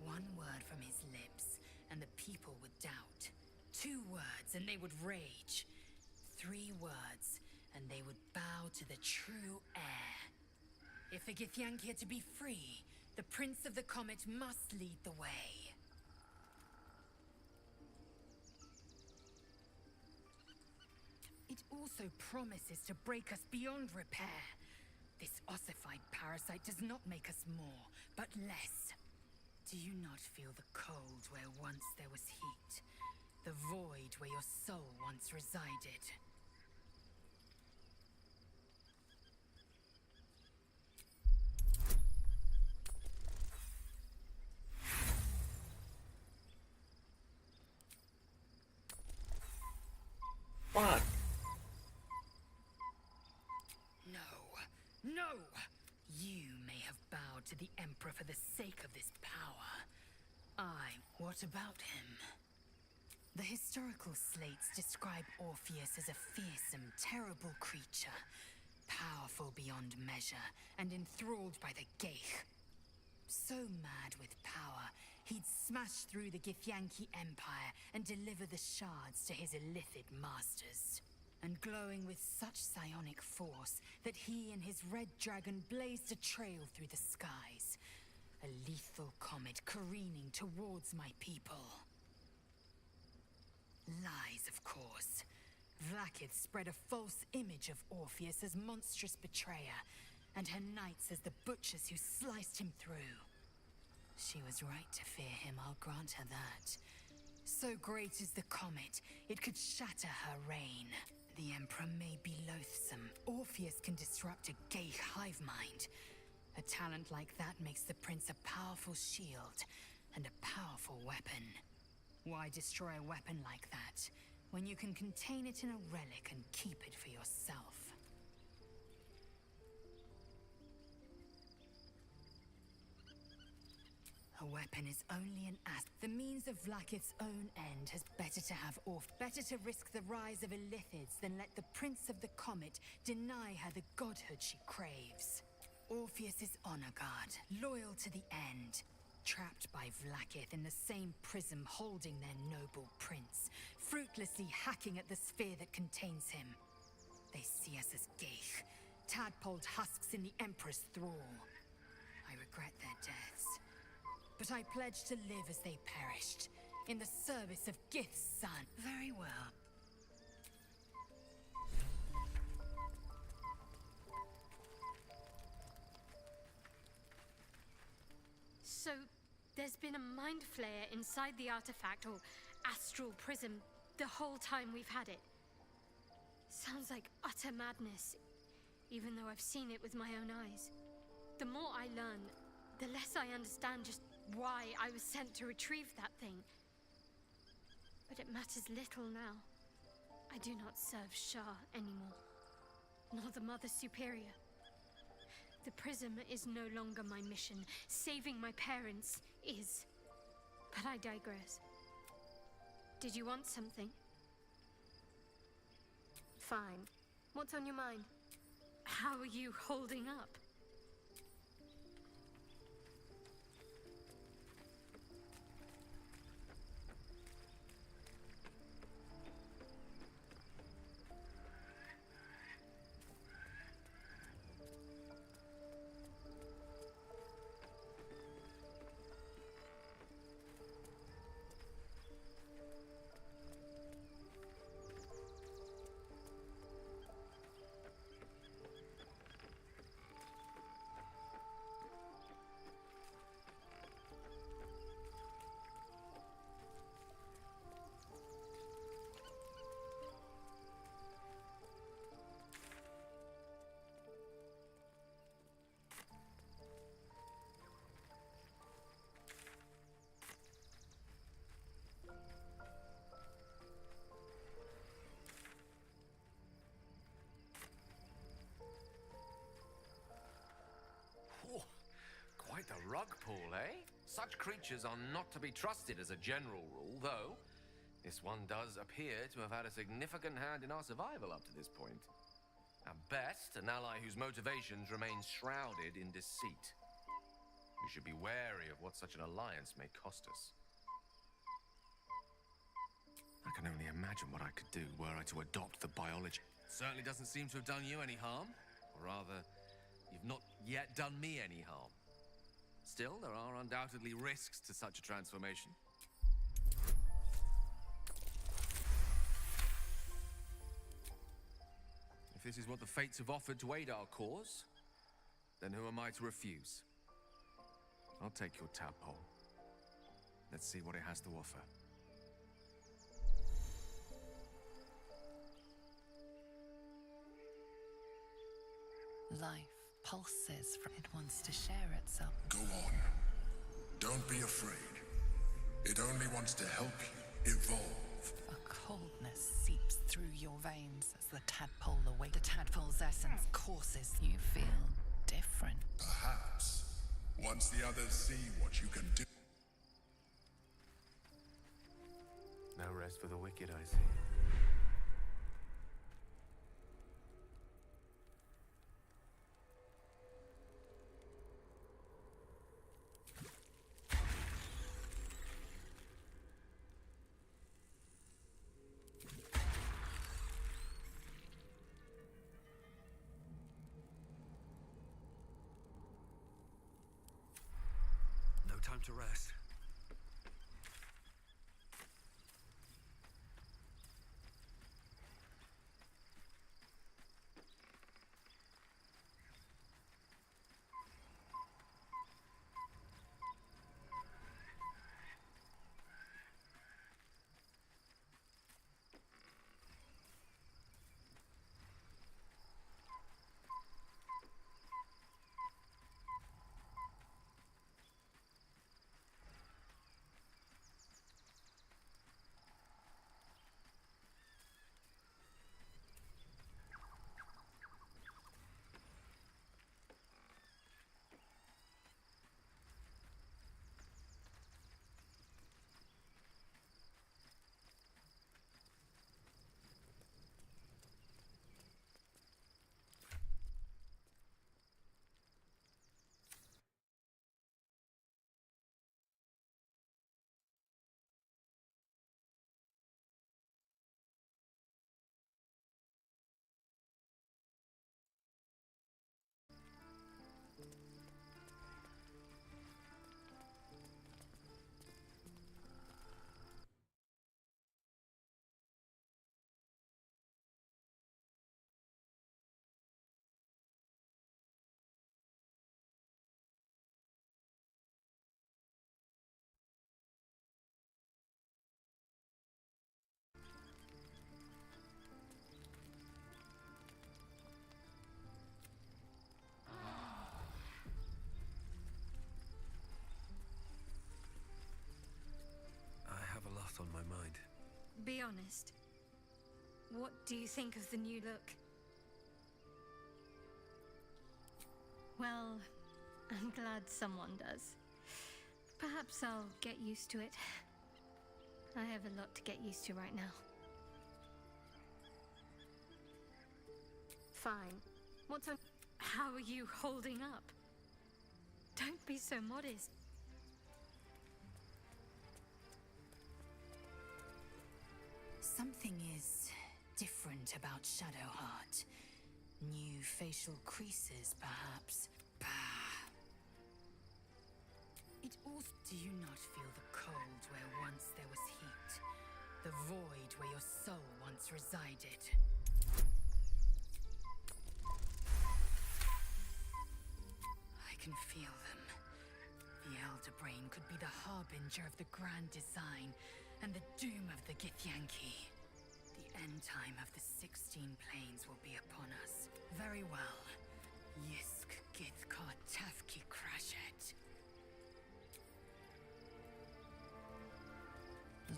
One word from his lips, and the people would doubt. 2 words, and they would rage. 3 words, and they would bow to the true heir. If the Githyanki are to be free, the Prince of the Comet must lead the way. It also promises to break us beyond repair. This ossified parasite does not make us more, but less. Do you not feel the cold where once there was heat? The void where your soul once resided?
What?
No! You may have bowed to the Emperor for the sake of this power. What about him? The historical slates describe Orpheus as a fearsome, terrible creature, powerful beyond measure, and enthralled by the Geich. So mad with power, he'd smash through the Githyanki Empire and deliver the shards to his Illithid masters. And glowing with such psionic force that he and his red dragon blazed a trail through the skies. A lethal comet careening towards my people. Lies, of course. Vlaakith spread a false image of Orpheus as monstrous betrayer, and her knights as the butchers who sliced him through. She was right to fear him, I'll grant her that. So great is the comet, it could shatter her reign. The Emperor may be loathsome. Orpheus can disrupt a Geich hive mind. A talent like that makes the prince a powerful shield and a powerful weapon. Why destroy a weapon like that when you can contain it in a relic and keep it for yourself? A weapon is only an asset. The means of Vlaakith's own end has better to have better to risk the rise of Illithids than let the Prince of the Comet deny her the godhood she craves. Orpheus is honor guard, loyal to the end. Trapped by Vlaakith in the same prism holding their noble prince, fruitlessly hacking at the sphere that contains him. They see us as Geich, tadpoled husks in the Emperor's thrall. I regret their deaths. But I pledge to live as they perished, in the service of Gith's son. Very well.
So, There's been a mind flayer inside the artifact, or astral prism, the whole time we've had it. Sounds like utter madness, even though I've seen it with my own eyes. The more I learn, the less I understand just why I was sent to retrieve that thing. But it matters little now. I do not serve Shah anymore, nor the Mother Superior. The prism is no longer my mission. Saving my parents is. But I digress. Did you want something? Fine. What's on your mind? How are you holding up?
Oh, quite a rug pull, eh? Such creatures are not to be trusted as a general rule, though this one does appear to have had a significant hand in our survival up to this point. At best, an ally whose motivations remain shrouded in deceit. We should be wary of what such an alliance may cost us. I can only imagine what I could do were I to adopt the biology. Certainly doesn't seem to have done you any harm. Or rather, you've not yet done me any harm. Still, there are undoubtedly risks to such a transformation. If this is what the fates have offered to aid our cause, then who am I to refuse? I'll take your tadpole. Let's see what it has to offer.
Life pulses from it wants to share itself.
Go on. Don't be afraid. It only wants to help you evolve.
A coldness seeps through your veins as the tadpole awakes. The tadpole's essence courses. You feel different.
Perhaps. Once the others see what you can do.
No rest for the wicked, I see.
No time to rest.
what's on my mind.
Be honest. What do you think of the new look? Well, I'm glad someone does. Perhaps I'll get used to it. I have a lot to get used to right now. Fine. What's on... How are you holding up? Don't be so modest.
Something is different about Shadowheart. New facial creases, perhaps. Bah. It also... Do you not feel the cold where once there was heat? The void where your soul once resided? I can feel them. The Elder Brain could be the harbinger of the grand design and the doom of the Githyanki. The end time of the 16 planes will be upon us. Very well. Yisk Githkar Tafki Crashet.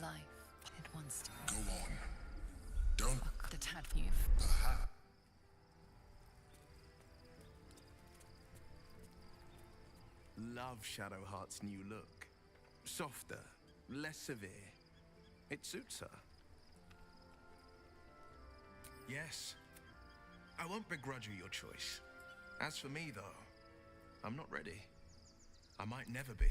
Life, it wants to...
Go on. Don't...
The Tadnew.
Perhaps.
Love Shadowheart's new look. Softer, less severe. It suits her. Yes. I won't begrudge you your choice. As for me, though, I'm not ready. I might never be.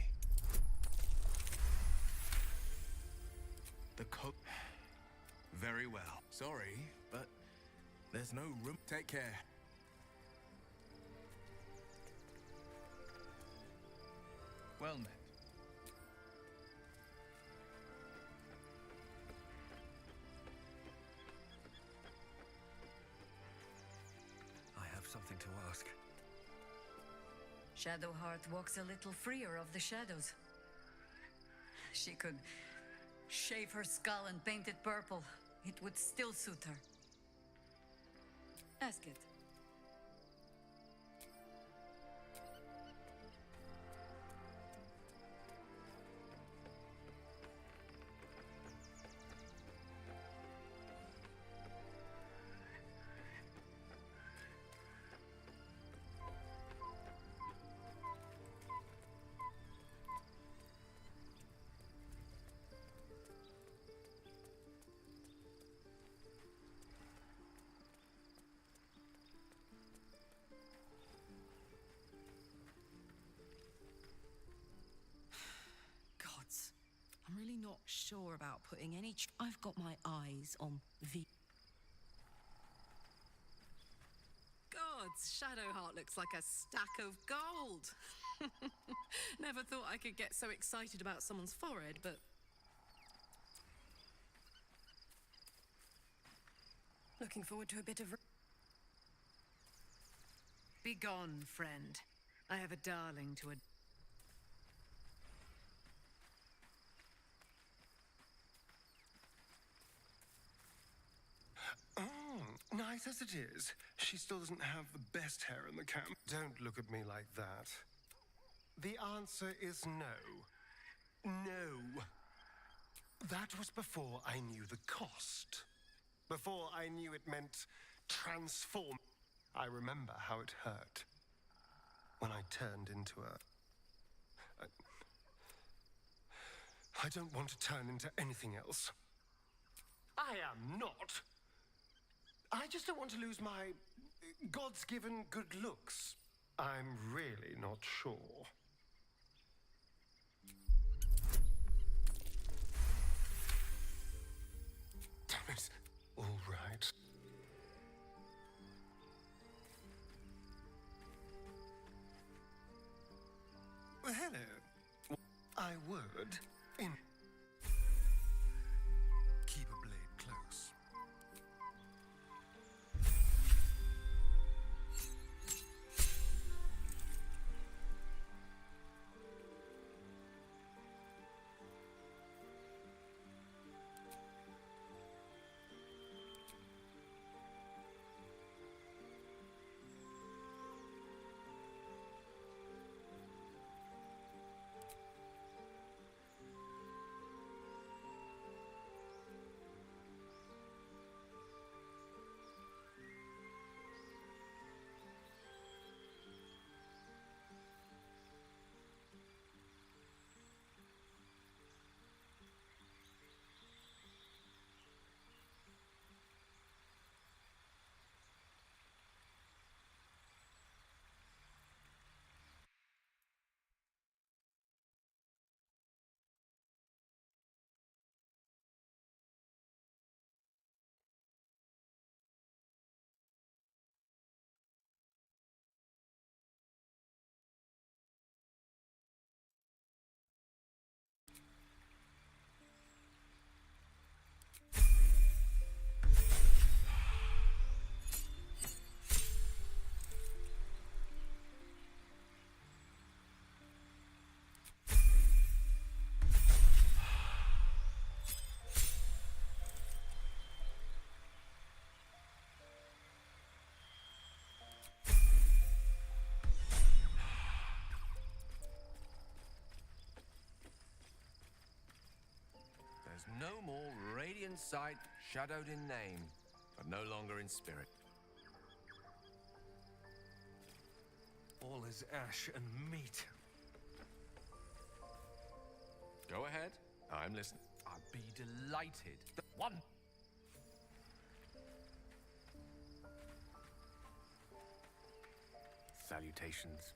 The coat... Very well. Sorry, but there's no room. Take care. Well met.
I have something to ask.
Shadowheart walks a little freer of the shadows. She could shave her skull and paint it purple. It would still suit her. Ask it.
I'm really not sure about putting any... I've got my eyes on the...
Gods, Shadowheart looks like a stack of gold. Never thought I could get so excited about someone's forehead, but... Looking forward to a bit of... Be gone, friend. I have a darling to a...
Nice as it is, she still doesn't have the best hair in the camp. Don't look at me like that. The answer is no. No. That was before I knew the cost. Before I knew it meant transform. I remember how it hurt when I turned into a... I don't want to turn into anything else. I am not. I just don't want to lose my God's given good looks. I'm really not sure. Damn it. All right. Well, hello. I would. Keep a blade close.
There's no more radiant sight, shadowed in name, but no longer in spirit.
All is ash and meat.
Go ahead. I'm listening. I'd be delighted. One.
Salutations.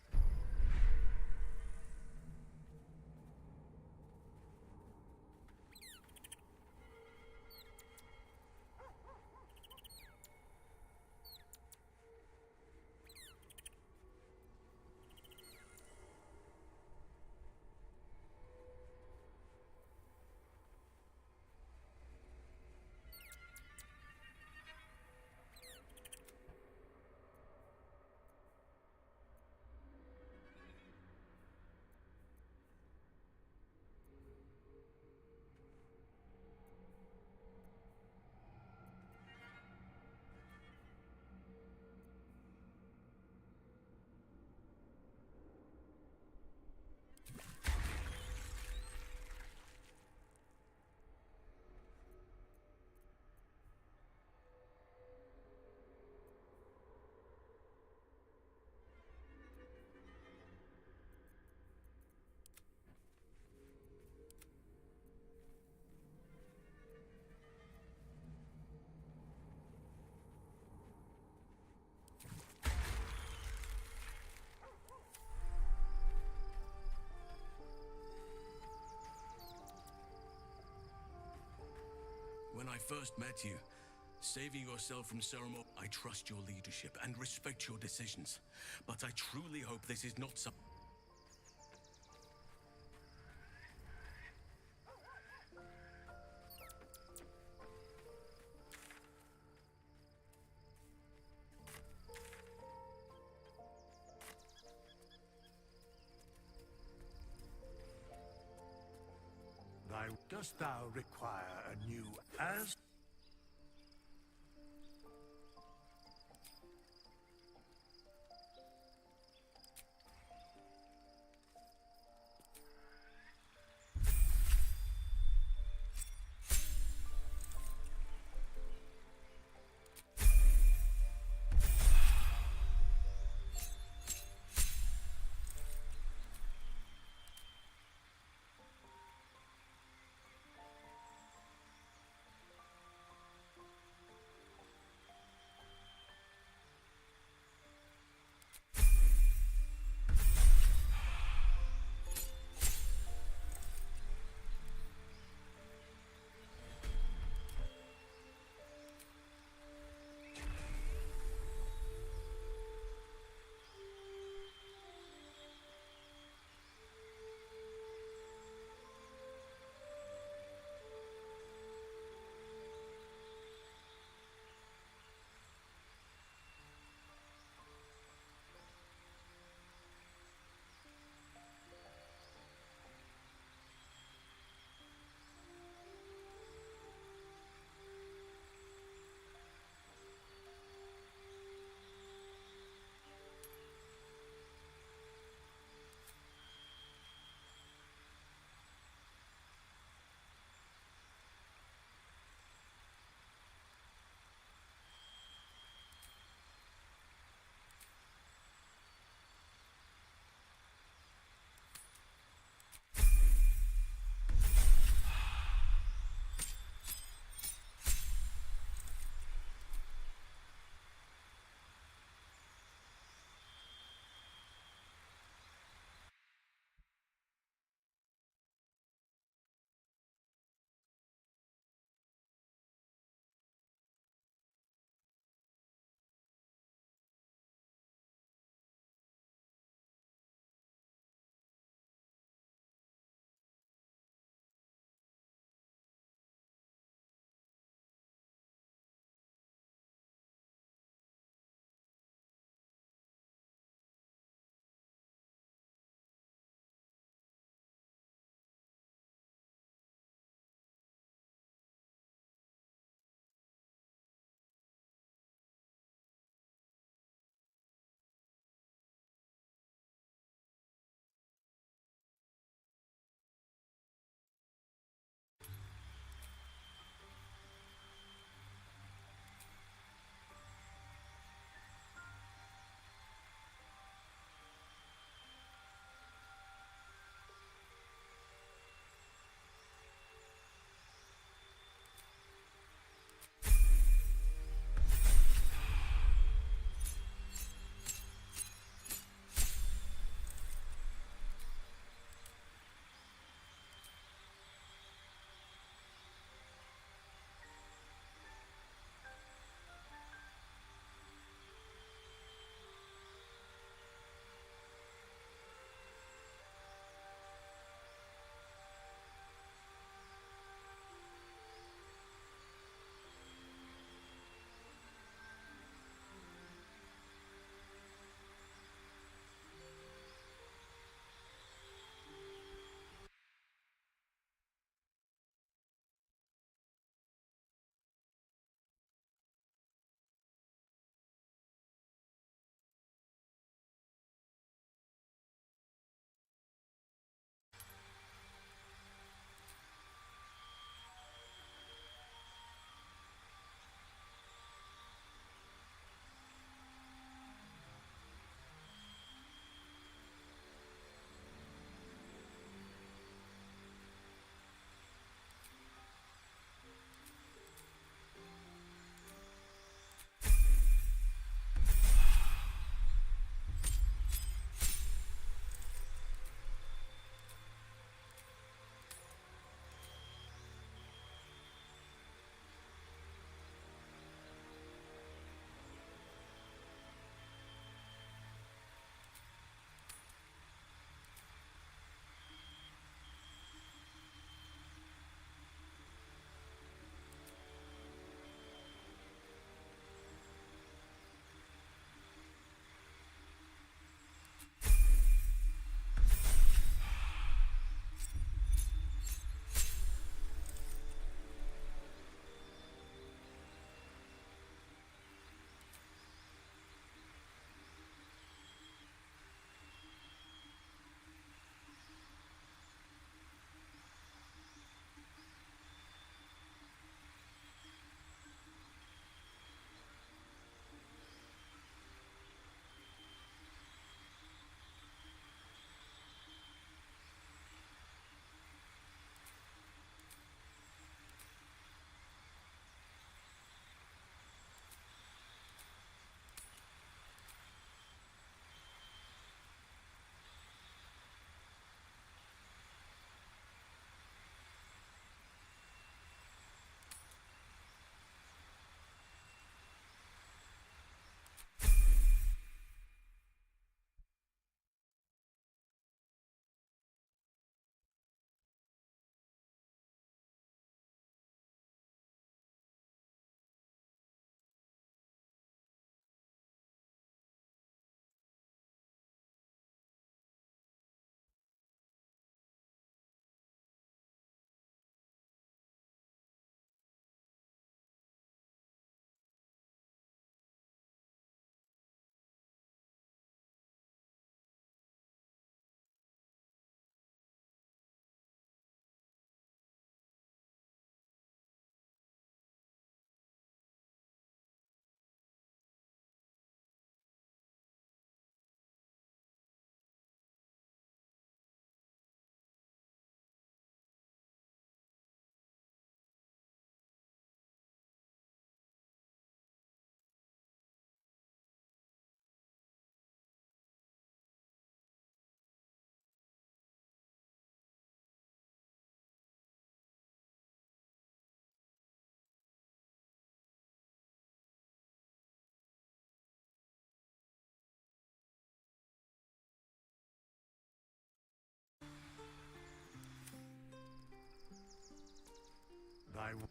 When I first met you, saving yourself from ceremony, I trust your leadership and respect your decisions. But I truly hope this is not some...
Dost thou require a new as?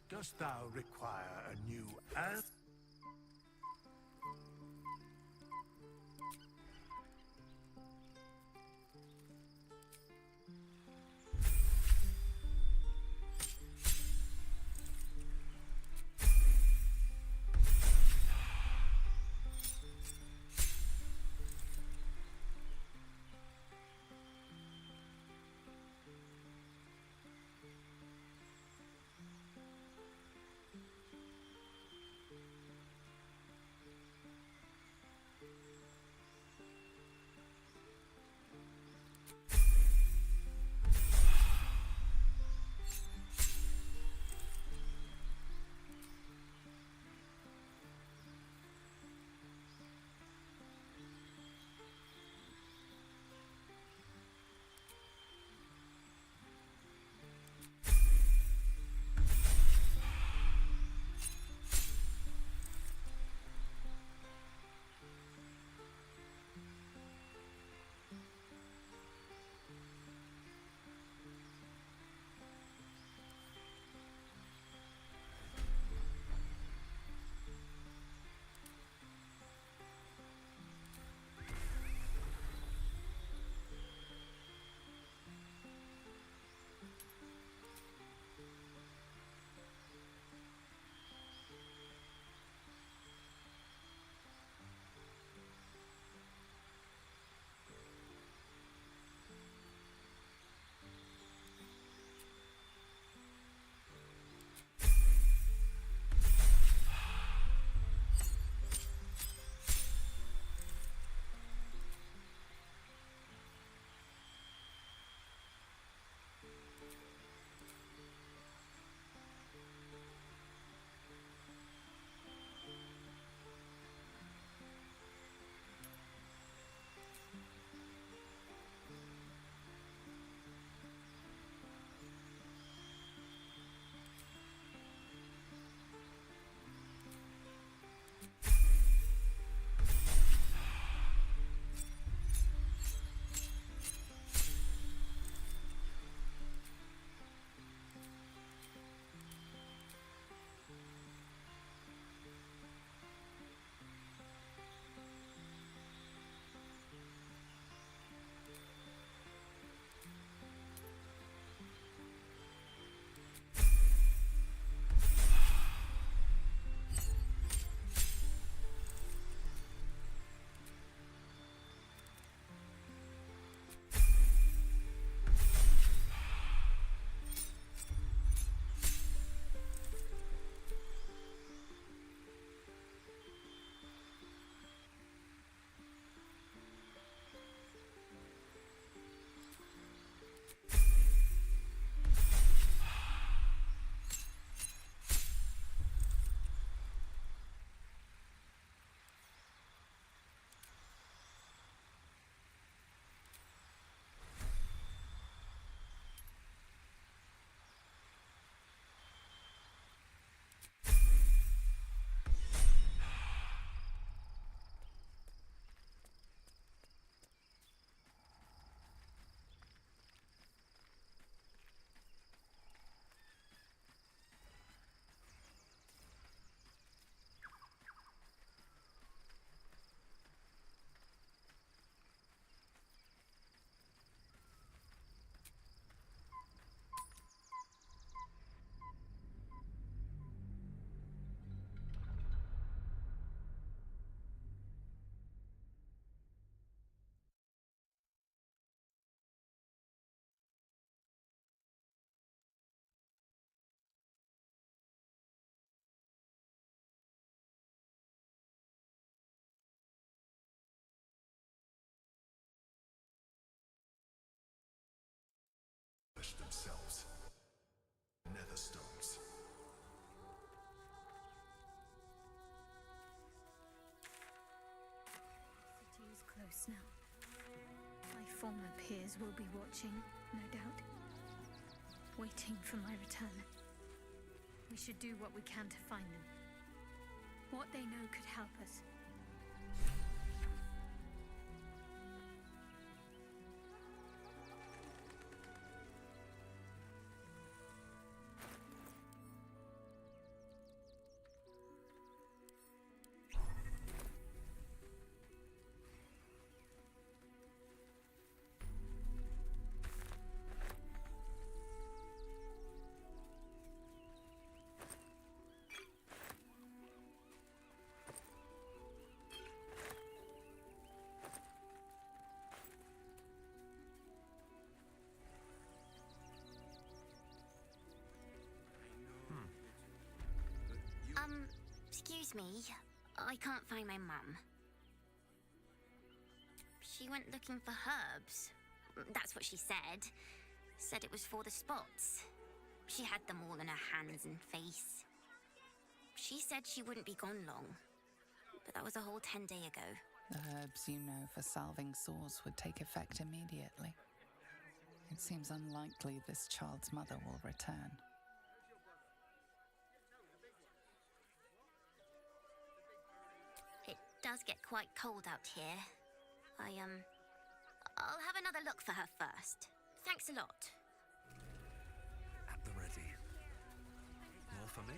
Dost thou require a new as?
Themselves. Netherstones.
The city is close now. My former peers will be watching, no doubt. Waiting for my return. We should do what we can to find them. What they know could help us.
Excuse me, I can't find my mum. She went looking for herbs. That's what she said. Said it was for the spots. She had them all in her hands and face. She said she wouldn't be gone long, but that was a whole 10 days ago.
The herbs you know for salving sores would take effect immediately. It seems unlikely this child's mother will return.
It does get quite cold out here. I'll have another look for her first. Thanks a lot.
At the ready. More for me?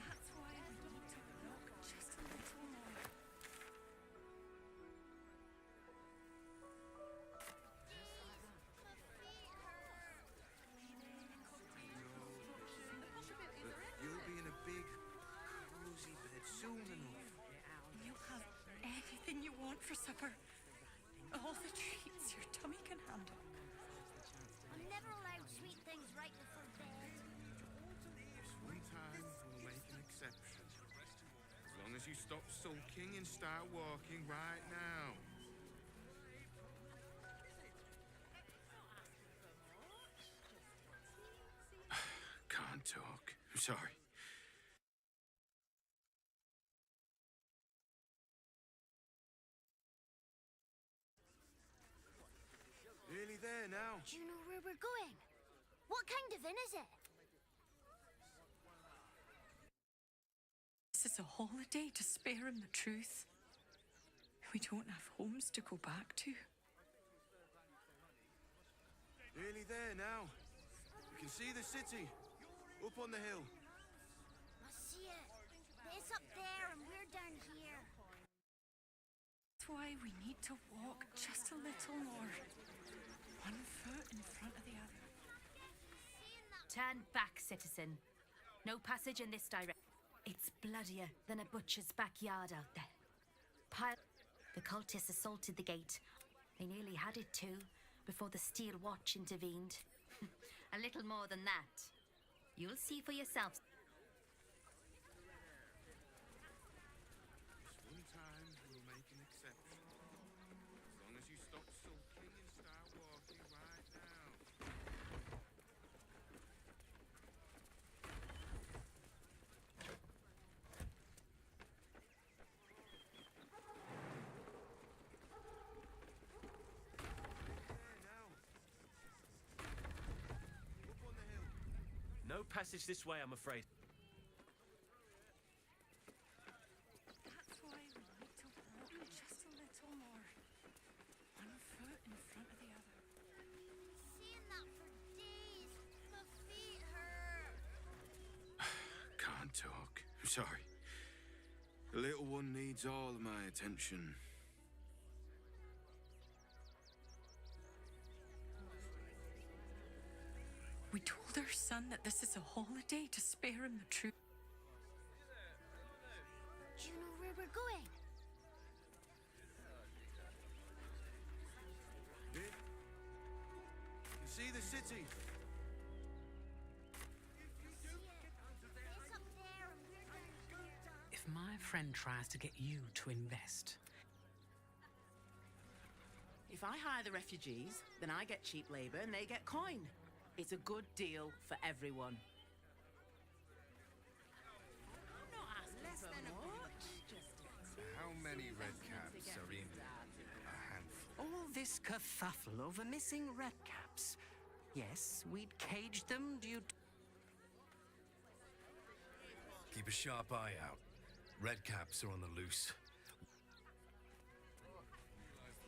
You'll be in a big, cozy bed soon enough.
You'll have anything you want for supper. All the treats your tummy can handle.
I'm never allowed sweet things right before bed.
Sometimes we'll make an exception. As long as you stop sulking and start walking right now. Can't talk. I'm sorry. Nearly there now.
Do you know where we're going? What kind of inn is it?
This is a holiday to spare him the truth. We don't have homes to go back to.
Nearly there now. You can see the city. Up on the hill.
I see it. It's up there and we're down here.
That's why we need to walk just a little more. One foot in front of the other.
Turn back, citizen. No passage in this direction. It's bloodier than a butcher's backyard out there. The cultists assaulted the gate. They nearly had it too, before the Steel Watch intervened. A little more than that. You'll see for yourselves.
Sometimes we'll make an exception. As long as you stop sulking and start walking right now.
No passage this way, I'm afraid.
That's why we need to walk just a little more. One foot in front of the other.
Seeing that for days. My feet hurt.
Can't talk. I'm sorry. The little one needs all of my attention.
We told our son that this is a holiday to spare him the truth.
Do you know where we're going?
You can see the city.
It's up there and we're down here.
If my friend tries to get you to invest...
If I hire the refugees, then I get cheap labor and they get coin. It's a good deal for everyone. I'm not asking for much.
How many red caps are in a handful?
All this kerfuffle over missing redcaps. Yes, we'd caged them due to...
Keep a sharp eye out. Redcaps are on the loose.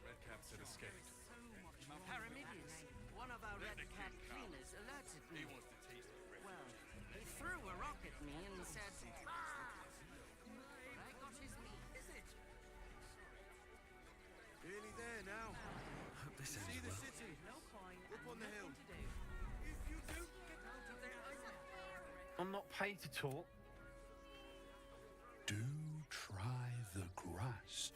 Redcaps had escaped.
Paramidius, one of our redcap cleaners, alerted me. Well, he threw a rock at me and said, "Ah!" I got his meat.
Nearly there now.
This
See
ends
the
well.
city. Up on the hill.
I'm not paid to talk.
Do try the grass.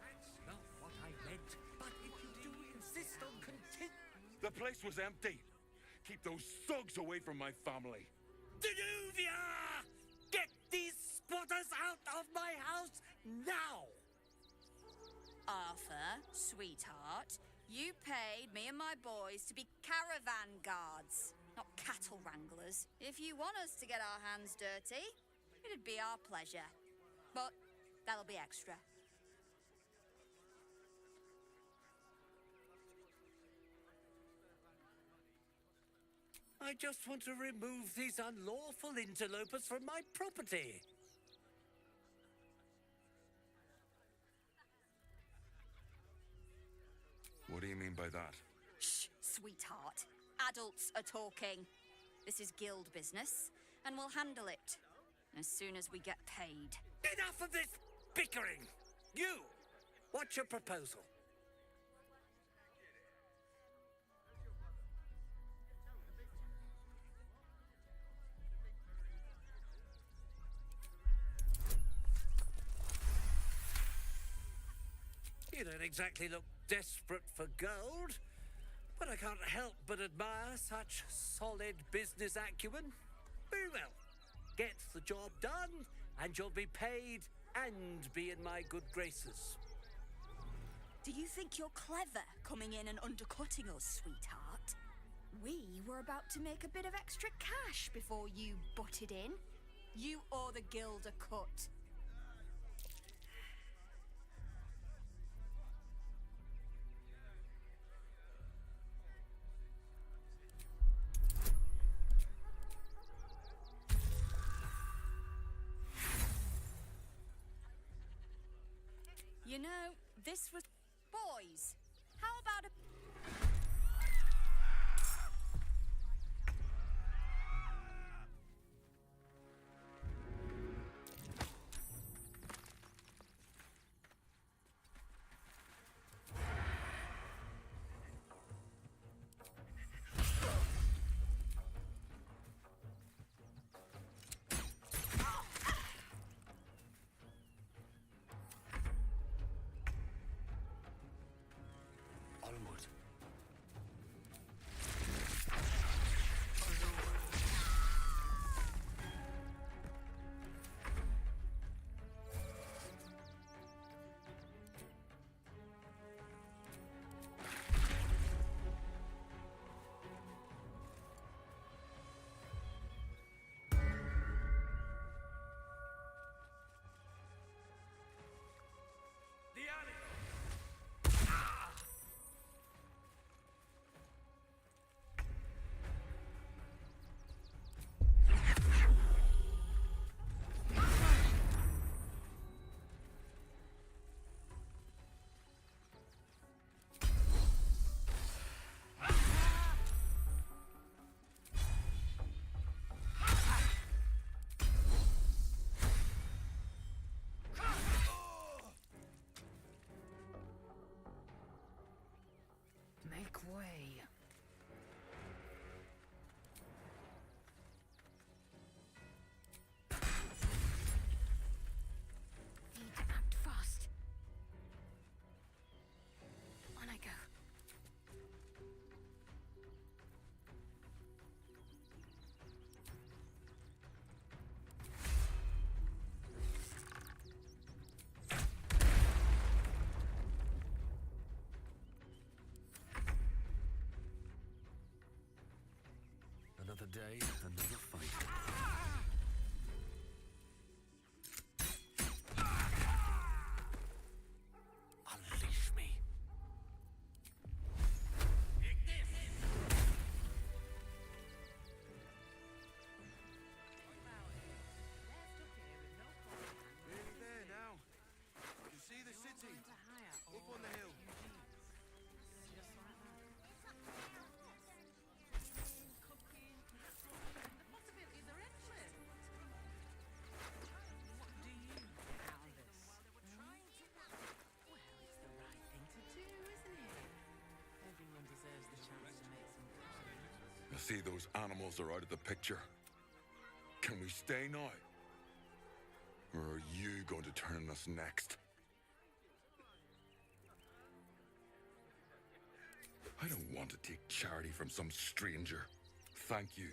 That's not what I meant. But if you do insist on
The place was empty. Keep those thugs away from my family.
Denuvia! Get squatters out of my house now!
Arthur, sweetheart, you paid me and my boys to be caravan guards, not cattle wranglers. If you want us to get our hands dirty, it'd be our pleasure. But that'll be extra.
I just want to remove these unlawful interlopers from my property.
What do you mean by that?
Shh, sweetheart. Adults are talking. This is guild business, and we'll handle it as soon as we get paid.
Enough of this bickering! You! What's your proposal? You don't exactly look desperate for gold, but I can't help but admire such solid business acumen. Very well. Get the job done, and you'll be paid and be in my good graces.
Do you think you're clever coming in and undercutting us, sweetheart? We were about to make a bit of extra cash before you butted in. You owe the guild a cut. You know, this was... Boys, how about a...
Onward. The alley!
Make way.
Need to act fast. On I go.
Another day, another fight.
Unleash me.
Nearly there now. You can see the city. Up on the hill.
I see those animals are out of the picture. Can we stay now? Or are you going to turn us next? I don't want to take charity from some stranger. Thank you.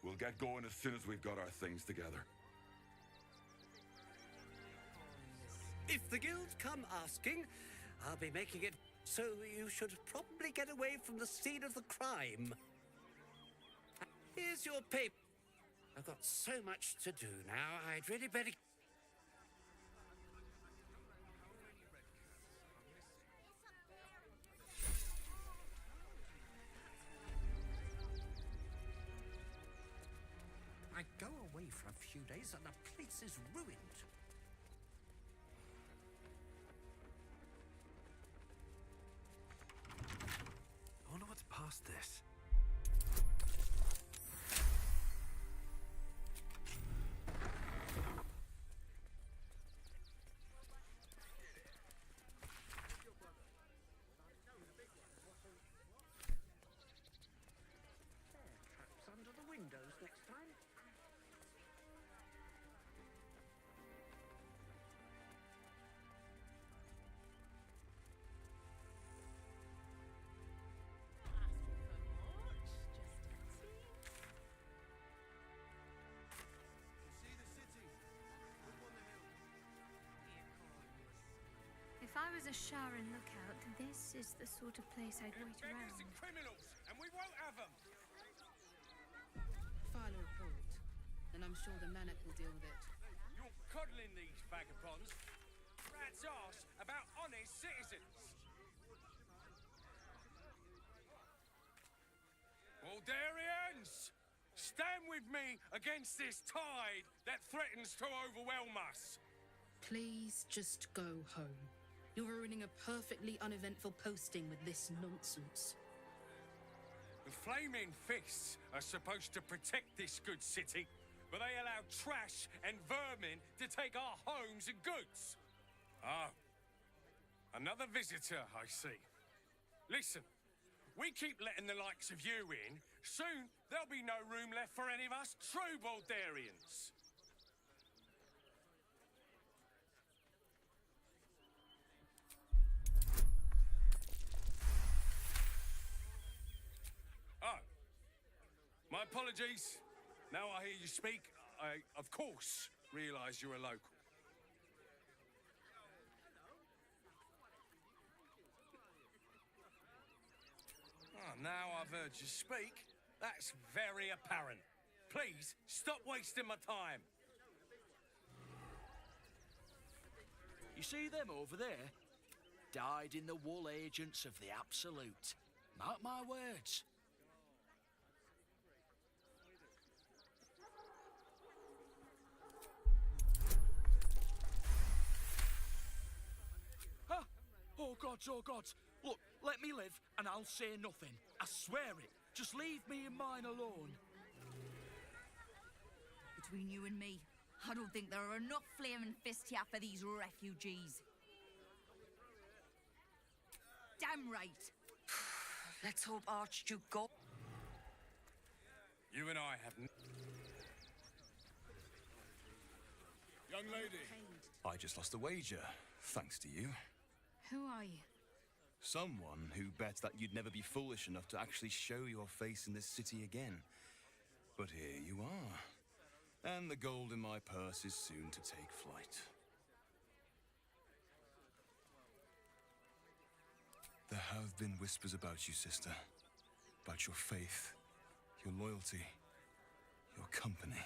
We'll get going as soon as we've got our things together.
If the guild come asking, I'll be making it, so you should probably get away from the scene of the crime. Here's your paper. I've got so much to do now, I'd really better... I go away for a few days and the place is ruined.
I wonder what's past this.
Traps under the windows next time.
If I was a Sharon lookout, this is the sort of place I'd wait around.
Criminals, and we won't have them.
File a report, and I'm sure the Manic will deal with it.
You're coddling these vagabonds. Rats arse about honest citizens. Baldurians, stand with me against this tide that threatens to overwhelm us.
Please just go home. You're ruining a perfectly uneventful posting with this nonsense.
The Flaming Fists are supposed to protect this good city, but they allow trash and vermin to take our homes and goods. Oh, another visitor, I see. Listen, we keep letting the likes of you in. Soon, there'll be no room left for any of us true Baldurians. Oh, my apologies. Now I hear you speak, I, of course, realise you're a local. Oh, now I've heard you speak. That's very apparent. Please, stop wasting my time.
You see them over there? Died in the wool agents of the Absolute. Mark my words. Huh? Oh gods, oh gods. Look, let me live and I'll say nothing. I swear it. Just leave me and mine alone.
Between you and me, I don't think there are enough flaming fists here for these refugees. Damn right. Let's hope Archduke go.
You and I have...
Young lady, I just lost a wager, thanks to you.
Who are you?
Someone who bet that you'd never be foolish enough to actually show your face in this city again. But here you are. And the gold in my purse is soon to take flight. There have been whispers about you, sister. About your faith, your loyalty, your company.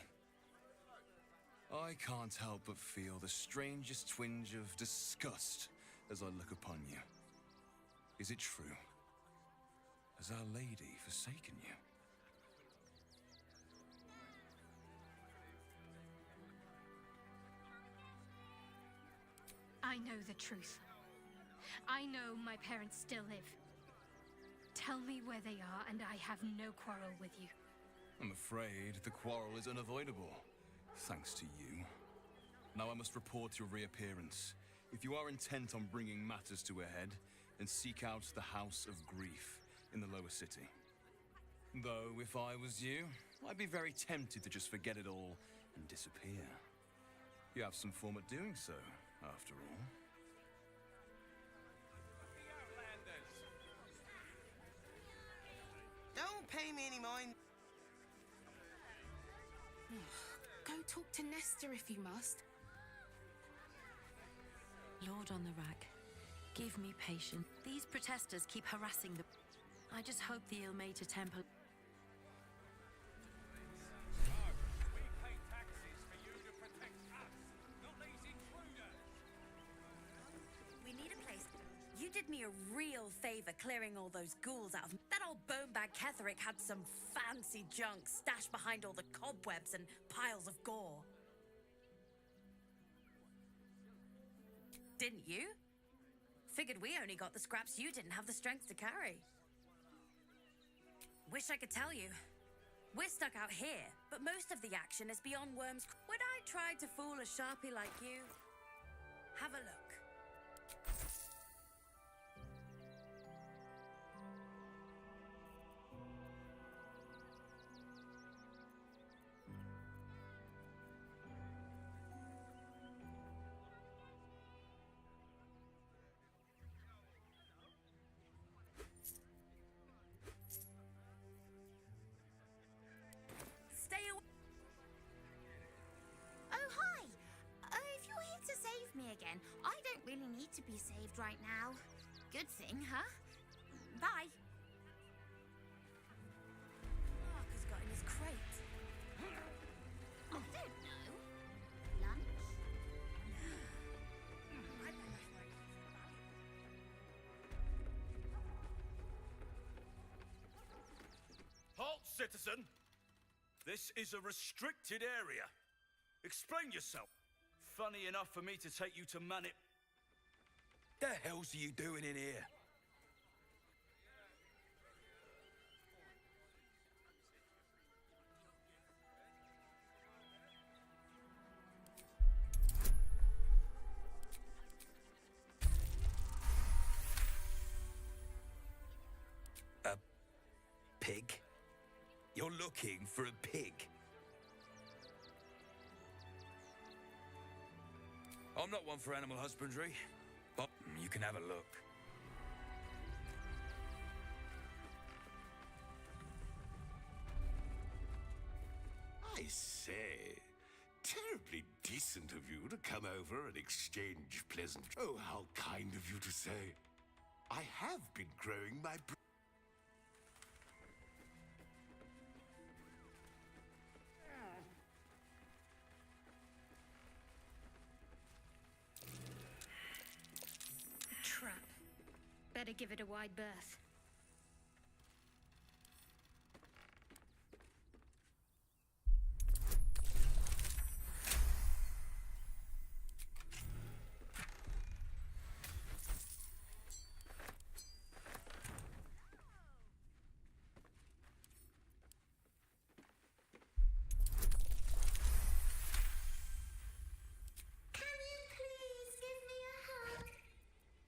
I can't help but feel the strangest twinge of disgust as I look upon you. Is it true? Has Our Lady forsaken you?
I know the truth. I know my parents still live. Tell me where they are, and I have no quarrel with you.
I'm afraid the quarrel is unavoidable, thanks to you. Now I must report your reappearance. If you are intent on bringing matters to a head, then seek out the House of Grief in the lower city. Though, if I was you, I'd be very tempted to just forget it all and disappear. You have some form at doing so, after all.
Don't pay me any mind.
Go talk to Nestor if you must.
Lord on the rack, give me patience. These protesters keep harassing the... I just hope the Ilmater Temple...
We pay taxes for you to protect us, not these intruders.
We need a place. You did me a real favor clearing all those ghouls out of... That old bonebag Ketherick had some fancy junk stashed behind all the cobwebs and piles of gore. Didn't you? Figured we only got the scraps you didn't have the strength to carry. Wish I could tell you. We're stuck out here, but most of the action is beyond Worm's... Would I try to fool a sharpie like you? Have a look. Stay away.
Oh, hi! If you're here to save me again, I don't really need to be saved right now. Good thing, huh? Bye.
Mark has got in his crate.
I don't know. Lunch?
Halt, citizen! This is a restricted area. Explain yourself. Funny enough for me to take you to Manit.
The hell's you doing in here? A pig? You're looking for a pig? I'm not one for animal husbandry, but you can have a look.
I say, terribly decent of you to come over and exchange pleasant... Oh, how kind of you to say. I have been growing my...
Trap. Better give it a wide berth.
Can you please give me a hug?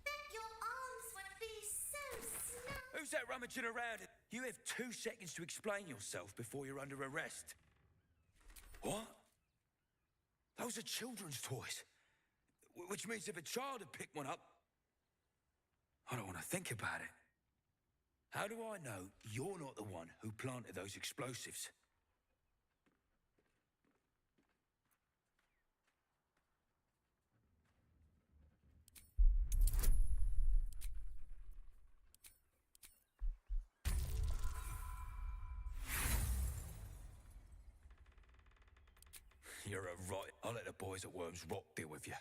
Bet your arms would be so snug.
Who's that rummaging around? You have 2 seconds to explain yourself before you're under arrest. What? Those are children's toys. Which means if a child had picked one up, I don't want to think about it. How do I know you're not the one who planted those explosives? You're a right. I'll let the boys at Worm's Rock deal with you.